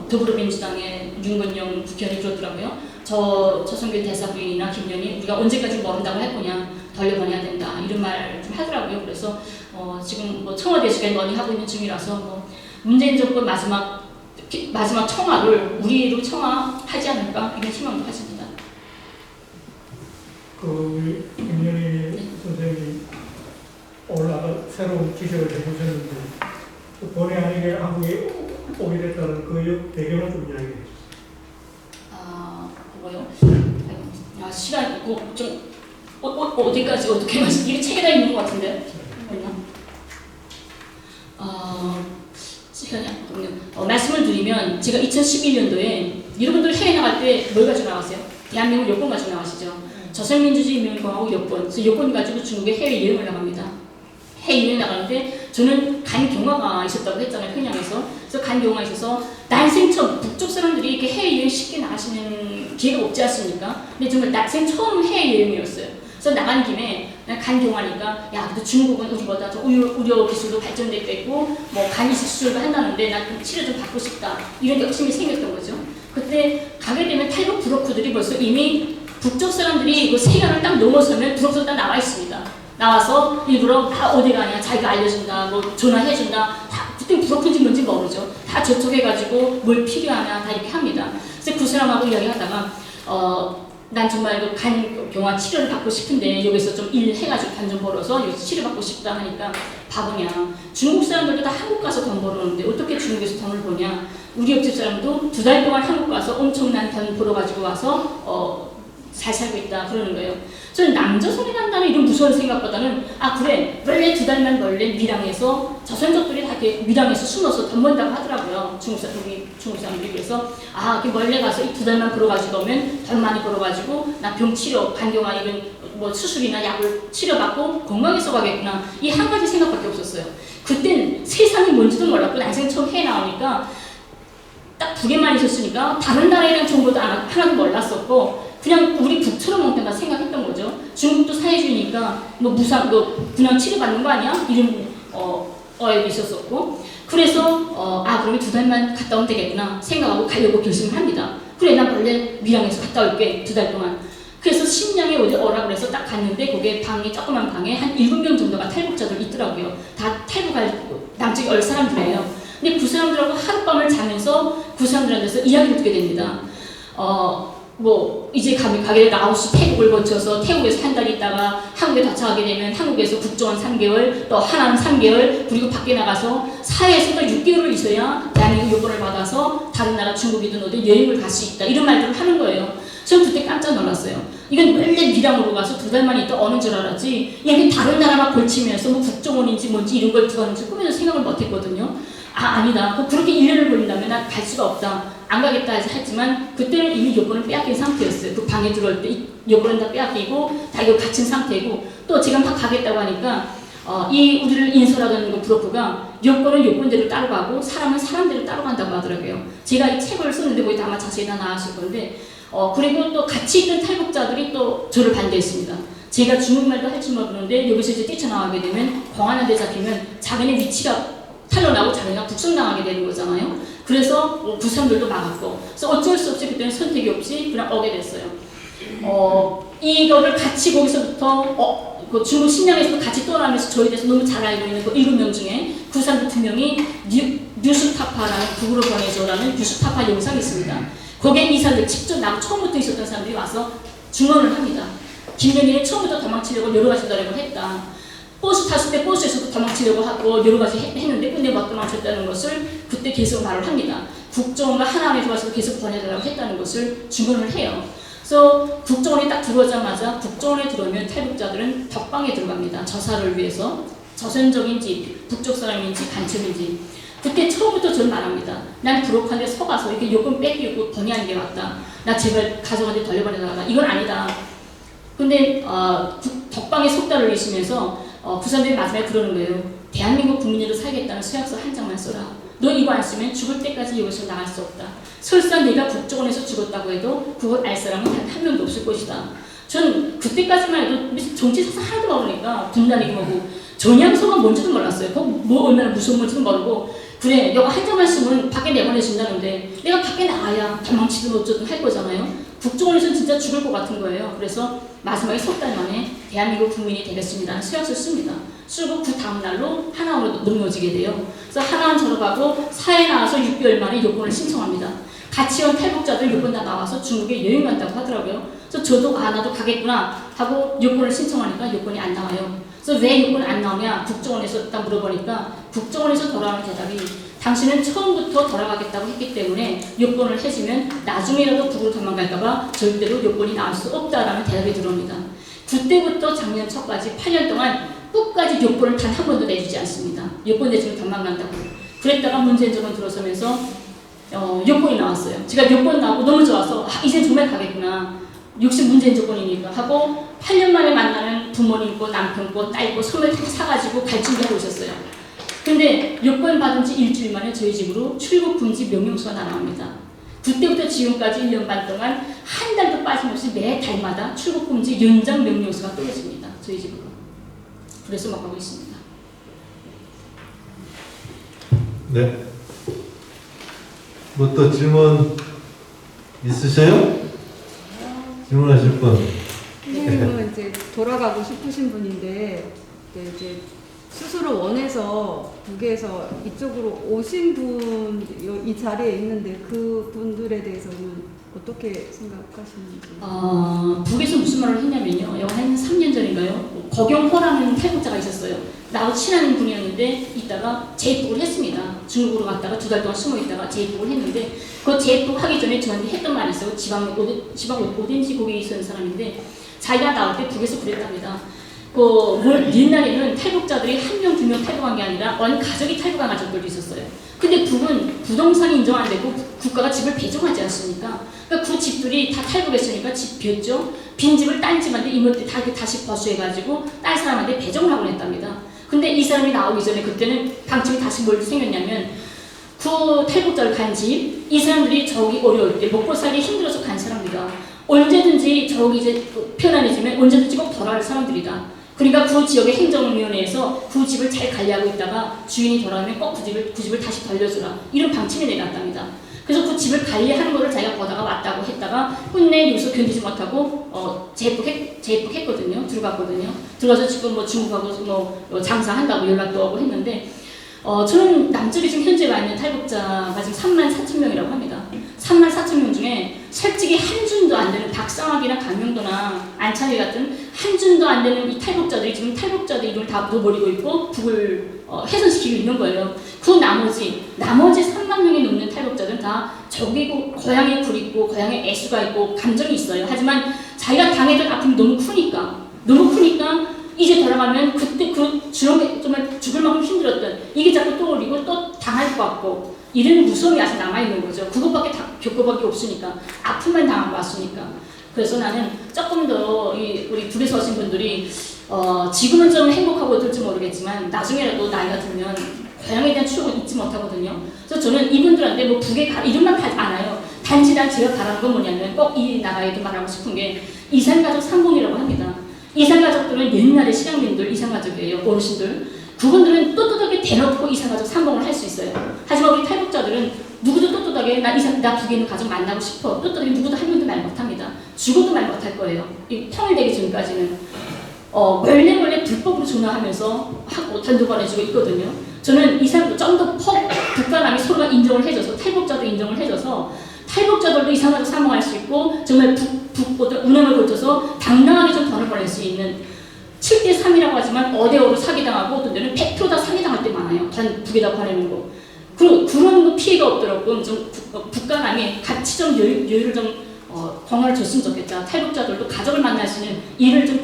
더불어민주당의 윤건영 국회의원이 그러더라고요. 조성길 대사 부인이나 김연희 우리가 언제까지 뭐 한다고 할 거냐 돌려보내야 된다 이런 말 좀 하더라고요. 그래서 지금 청와대에서 논의하고 있는 중이라서 문재인 정권 마지막 청와를 우리로 청와하지 않을까 이런 희망도 가집니다. 김연희 선생님이 새로운 기적을 해보셨는데 본의 아니게 한국에 오게 됐다는 그 배경을 좀 이야기해 주세요. 그거요? 시간 좀 어디까지 어떻게 말씀? 이게 책에다 있는 것 같은데요? 없나? 시간이 없군요. 말씀을 드리면 제가 2011년도에 여러분들 해외 나갈 때 뭘 가지고 나가세요? 대한민국 여권 가지고 나가시죠. 조선민주주의인민공화국 여권. 그래서 여권 가지고 중국에 해외 여행을 나갑니다. 해외 여행 나가는데 저는 간 경화가 있었다고 했잖아요. 평양에서. 그래서 간 경화가 있어서 난생 처음 북쪽 사람들이 이렇게 해외 여행 쉽게 나가시는 기회가 없지 않습니까? 근데 정말 난생 처음 해외 여행이었어요. 그래서 나간 김에 간 경화니까 야, 근데 중국은 우리보다 더 의료 기술도 발전되고 있고 간 이식 수술도 한다는데 나 치료 좀 받고 싶다. 이런 욕심이 생겼던 거죠. 그때 가게 되면 탈북 브로커들이 벌써 이미 북쪽 사람들이 그 세간을 딱 넘어서면 브로커가 딱 나와 있습니다. 나와서 일부러 다 어디 가냐 자기가 알려준다 전화해준다 다 그때 브로커인지 뭔지 모르죠. 다 접촉해가지고 뭘 필요하냐 다 이렇게 합니다. 그래서 그 사람하고 이야기하다가 난 정말 그 간경화 치료를 받고 싶은데 여기서 좀 일해가지고 돈 좀 벌어서 여기서 치료받고 싶다 하니까 바보냐. 중국 사람들도 다 한국 가서 돈 벌었는데 어떻게 중국에서 돈을 버냐. 우리 옆집 사람도 2달 동안 한국 가서 엄청난 돈 벌어가지고 와서 잘 살고 있다 그러는 거예요. 저는 남조선이 간다는 이런 무서운 생각보다는 그래 원래 2달만 원래 밀양에서 저선족들이 다 이렇게 밀양에서 숨어서 돈 번다고 하더라고요. 중국 사람들이. 그래서 그 원래 가서 이 2달만 벌어가지고 오면 돈 많이 벌어가지고 나 병 치료 간경화 이런 뭐 수술이나 약을 치료받고 건강해서 가겠구나. 이 한 가지 생각밖에 없었어요. 그땐 세상이 뭔지도 몰랐고 난생 처음 해 나오니까 딱 2개만 있었으니까 다른 나라에 대한 정보도 하나도 몰랐었고 그냥 우리 북처럼 먹는다 생각했던 거죠. 중국도 사회주의니까 뭐 무상 그냥 치료받는 거 아니야? 이런 어에 있었었고 그래서 그러면 2달만 갔다 오면 되겠구나 생각하고 가려고 결심을 합니다. 그래 난 원래 밀양에서 갔다 올게 2달 동안. 그래서 심양에 어디 오라 그래서 딱 갔는데 거기에 조그만 방에 한 7명 정도가 탈북자들 있더라고요. 다 탈북할 남쪽에 올 사람들이에요. 근데 그 사람들하고 하룻밤을 자면서 그 사람들한테서 이야기를 듣게 됩니다. 이제 가게 라오스 태국을 거쳐서 태국에서 한 달 있다가 한국에 도착하게 되면 한국에서 국정원 3개월 또 하남 3개월 그리고 밖에 나가서 사회에서도 6개월을 있어야 대한민국 요건을 받아서 다른 나라 중국이든 어디 여행을 갈 수 있다 이런 말들을 하는 거예요. 전 그때 깜짝 놀랐어요. 이건 원래 밀양으로 가서 2달만 있다 오는 줄 알았지 이게 다른 나라만 걸치면서 뭐 국정원인지 뭔지 이런 걸 들어가는지 꿈에도 생각을 못했거든요. 아니다. 그렇게 1년을 걸린다면 난 갈 수가 없다. 안 가겠다 해서 했지만 그때는 이미 여권을 빼앗긴 상태였어요. 그 방에 들어올 때 여권은 다 빼앗기고 다 이거 갇힌 상태고 또 제가 막 가겠다고 하니까 이 우리를 인솔하던 그 브로커가 여권은 여권대로 따라가고 사람은 사람대로 따라간다고 하더라고요. 제가 이 책을 썼는데 거기 아마 자세히 다 나왔을 건데 그리고 또 같이 있던 탈북자들이 또 저를 반대했습니다. 제가 중국말도 할 줄 모르는데 여기서 이제 뛰쳐나가게 되면 공안한 데 잡히면 자기네 위치가 탈려나고 자기가 북송당하게 되는 거잖아요. 그래서 그 사람들도 막았고 그래서 어쩔 수 없이 그때는 선택이 없이 그냥 오게 됐어요. 이거를 같이 거기서부터 그 중국 신양에서도 같이 떠나면서 저희 대해서 너무 잘 알고 있는 그 7명 중에 그 사람들 2명이 뉴스타파라는 북으로 보내줘라는 뉴스타파 영상이 있습니다. 거기에 이 사람들 직접 나하고 처음부터 있었던 사람들이 와서 증언을 합니다. 김정일이 처음부터 도망치려고 여러 가지 노력을 했다. 버스 탔을 때 버스에서도 도망치려고 하고 여러 가지 했는데 근데 못 도망쳤다는 것을 그때 계속 말을 합니다. 국정원과 하나원에 들어와서 계속 보내달라고 했다는 것을 증언을 해요. 그래서 국정원에 딱 들어오자마자 국정원에 들어오면 탈북자들은 덕방에 들어갑니다. 저사를 위해서 저선적인지 북쪽 사람인지 간첩인지 그때 처음부터 저는 말합니다. 난 부록한데 서가서 이렇게 여권 뺏기고 번외하는 게 맞다. 나 제발 가족한테 돌려보내달라. 이건 아니다. 근데 덕방에 속달을 내시면서 그 사람들이 마지막에 그러는 거예요. 대한민국 국민으로 살겠다는 서약서 한 장만 써라. 너 이거 안 쓰면 죽을 때까지 여기서 나갈 수 없다. 설사 내가 국정원에서 죽었다고 해도 그걸 알 사람은 단 한 명도 없을 것이다. 전 그때까지만 해도 정치 사상 하나도 모르니까 분단이고 뭐고 전향서가 뭔지도 몰랐어요. 뭐 얼마나 무서운 건지도 모르고 그래 너가 한 장만 쓰면 밖에 내보내준다는데 내가 밖에 나가야 도망치든 어쩌든 할 거잖아요. 국정원에서는 진짜 죽을 것 같은 거예요. 그래서 마지막에 석 달 만에 대한민국 국민이 되겠습니다는 서약서를 씁니다. 쓰고 그 다음 날로 하나원으로 넘겨지게 돼요. 그래서 하나원 졸업하고 사회 나와서 6개월 만에 요건을 신청합니다. 같이 온 탈북자들 요건 다 나와서 중국에 여행 간다고 하더라고요. 그래서 저도 나도 가겠구나 하고 요건을 신청하니까 요건이 안 나와요. 그래서 왜 요건이 안 나오냐 국정원에서 딱 물어보니까 국정원에서 돌아오는 대답이 당신은 처음부터 돌아가겠다고 했기 때문에 요건을 해주면 나중에라도 북으로 도망갈까봐 절대로 요건이 나올 수 없다라는 대답이 들어옵니다. 그때부터 작년 초까지 8년 동안 끝까지 요건을 단 한 번도 내주지 않습니다. 요건 내주면 도망간다고. 그랬다가 문재인 정권 들어서면서 요건이 나왔어요. 제가 요건 나오고 너무 좋아서 이제 정말 가겠구나. 역시 문재인 정권이니까 하고 8년 만에 만나는 부모님 거, 남편 거, 딸 거 선물 다 사가지고 갈 준비하고 있었어요. 근데 요건 받은 지 일주일 만에 저희 집으로 출국 금지 명령서가 날아옵니다. 그때부터 지금까지 1년 반 동안 한 달도 빠짐없이 매 달마다 출국 금지 연장 명령서가 떨어집니다. 저희 집으로. 그래서 막 가고 있습니다. 네. 뭐 또 질문 있으세요? 질문하실 분? 선생님은 이제 돌아가고 싶으신 분인데 이제 스스로 원해서 북에서 이쪽으로 오신 분 이 자리에 있는데 그 분들에 대해서는 어떻게 생각하시는지. 북에서 무슨 말을 했냐면요. 한 3년 전인가요? 거경호라는 탈북자가 있었어요. 나하고 친한 분이었는데 있다가 재입국을 했습니다. 중국으로 갔다가 2달 동안 숨어 있다가 재입국을 했는데 그 재입국 하기 전에 저한테 했던 말이 있어요. 지방 오덴지 거기에 있었던 사람인데 자기가 나올 때 북에서 그랬답니다. 옛날에는 탈북자들이 1명, 2명 탈북한 게 아니라 온 가족이 탈북한 가족들도 있었어요. 근데 북은 부동산이 인정 안 되고 국가가 집을 배정하지 않습니까? 그러니까 그 집들이 다 탈북했으니까 집 비었죠. 빈 집을 딴 집한테 이모들 다시 버수해가지고 딴 사람한테 배정을 하고 했답니다. 근데 이 사람이 나오기 전에 그때는 방침이 다시 뭘 생겼냐면 그 탈북자를 간 집, 이 사람들이 저기 어려울 때 먹고 살기 힘들어서 간 사람들이다. 언제든지 저기 이제 편안해지면 언제든지 꼭 돌아갈 사람들이다. 그러니까 그 지역의 행정위원회에서 그 집을 잘 관리하고 있다가 주인이 돌아오면 꼭 그 집을 다시 돌려주라. 이런 방침이 내놨답니다. 그래서 그 집을 관리하는 거를 자기가 보다가 왔다고 했다가 끝내 여기서 견디지 못하고 재입국했거든요. 들어갔거든요. 들어가서 지금 뭐 중국하고 장사한다고 연락도 오고 했는데 저는 남쪽에 지금 현재 와 있는 탈북자가 지금 34,000명이라고 합니다. 34,000명 중에 솔직히 한 준도 안 되는 박상학이나 강명도나 안창일 같은 한 준도 안 되는 이 탈북자들이 지금 탈북자들 이름을 다 묻어버리고 있고 북을 훼손시키고 있는 거예요. 그 나머지 3만 명이 넘는 탈북자들은 다 저기고 고향에 굴 있고 고향에 애수가 있고 감정이 있어요. 하지만 자기가 당했던 아픔이 너무 크니까 이제 돌아가면 그때 그 정말 죽을 만큼 힘들었던 이게 자꾸 떠오르고 또 당할 것 같고 이런 무서움이 아직 남아있는 거죠. 그것밖에 겪어볼 게 없으니까 아픔만 당하고 왔으니까. 그래서 나는 조금 더 우리 북에서 오신 분들이 지금은 좀 행복하고 어떨지 모르겠지만 나중에라도 나이가 들면 고향에 대한 추억을 잊지 못하거든요. 그래서 저는 이분들한테 뭐 북에 가 이름만 가지 않아요. 단지 제가 바라는 건 뭐냐면 꼭 이 나라에도 말하고 싶은 게 이산가족 상봉이라고 합니다. 이산가족들은 옛날에 실향민들 이산가족이에요. 어르신들. 그분들은 떳떳하게 대놓고 이산가족 상봉을 할 수 있어요. 하지만 우리 탈북자들은 누구도 떳떳하게 나 북에 있는 가족 만나고 싶어. 떳떳하게 누구도 한 명도 말 못합니다. 죽어도 말 못할 거예요. 이 통일되기 전까지는. 몰래 불법으로 전화하면서 하고 단도 보내주고 있거든요. 저는 이 사람도 좀 더 북한남이 서로가 인정을 해줘서 탈북자도 인정을 해줘서 탈북자들도 이산가족 상봉할 수 있고 정말 북보다 운항을 거쳐서 당당하게 좀 돈을 벌낼 수 있는 7대3이라고 하지만 5대5로 사기당하고 어떤 데는 100% 다 사기당할 때 많아요. 북에다 보내는 거. 그런 피해가 없도록 좀 북한남이 같이 좀 여유를 좀 공헌을 줬으면 좋겠다. 탈북자들도 가족을 만날 수 있는 일을 좀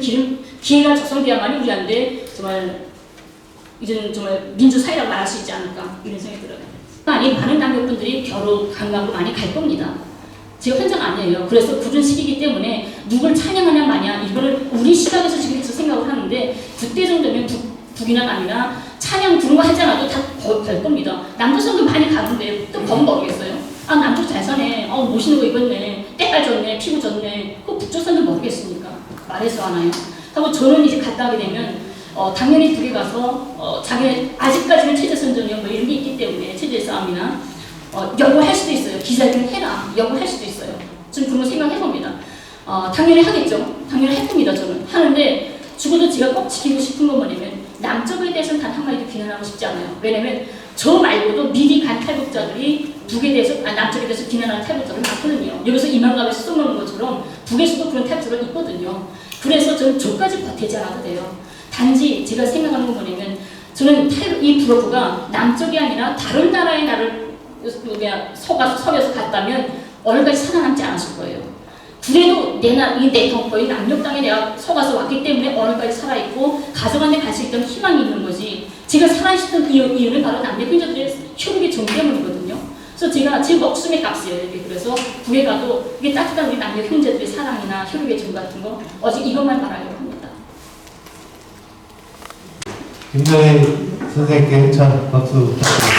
기회가 조성돼야만이 우리한테 정말 이제는 정말 민주사회라고 말할 수 있지 않을까 이런 생각이 들어요. 많은 남녀분들이 겨루 관광으로 많이 갈 겁니다. 지금 현장 아니에요. 그래서 그런 시기이기 때문에 누굴 찬양하냐 마냐 이거를 우리 시각에서 지금 해서 생각을 하는데 그때 정도면 북이나 남이나 찬양 그런 거 하지 않아도 다 갈 겁니다. 남조선도 많이 가는데 또 보면 모르겠어요. 남쪽 잘 사네. 멋있는 거 입었네. 때깔 좋네. 피부 좋네. 그 북조선도 모르겠으니까 말해서 하나요. 하고 저는 이제 갔다 하게 되면 당연히 북에 가서 자기 아직까지는 체제선전이나 뭐 이런 게 있기 때문에 체제 싸움이나 연구할 수도 있어요. 기자회견 해라. 연구할 수도 있어요. 좀 그런 거 생각해봅니다. 당연히 하겠죠. 당연히 할 겁니다. 저는 하는데 죽어도 제가 꼭 지키고 싶은 건 뭐냐면 남쪽에 대해서는 단 한마디도 비난하고 싶지 않아요. 왜냐면 저 말고도 미리 간 탈북자들이 북에 대해서 남쪽에 대해서 비난하는 탈북자들 많거든요. 여기서 이만감에서 쏘는 것처럼 북에서도 그런 탈북자가 있거든요. 그래서 저는 저까지 버티지 않아도 돼요. 단지 제가 생각하는 건 뭐냐면 저는 이 브로그가 남쪽이 아니라 다른 나라의 나를 속여서 갔다면 오늘까지 살아남지 않았을 거예요. 그래도 내 동포인 남녘 땅에 내가 속아서 왔기 때문에 오늘까지 살아있고 가족한테 갈 수 있던 희망이 있는 거지. 제가 살아있었던 이유는 바로 남녘 민족들의 효력의 정 때문이거든요. 그래서 제가 제 목숨의 값이에요. 그래서 북에 가도 이게 따뜻한 우리 남녘 형제들의 사랑이나 효력의 정 같은 거 오직 이것만 말하려고 합니다. 김정희 선생님께 박수 부탁드립니다.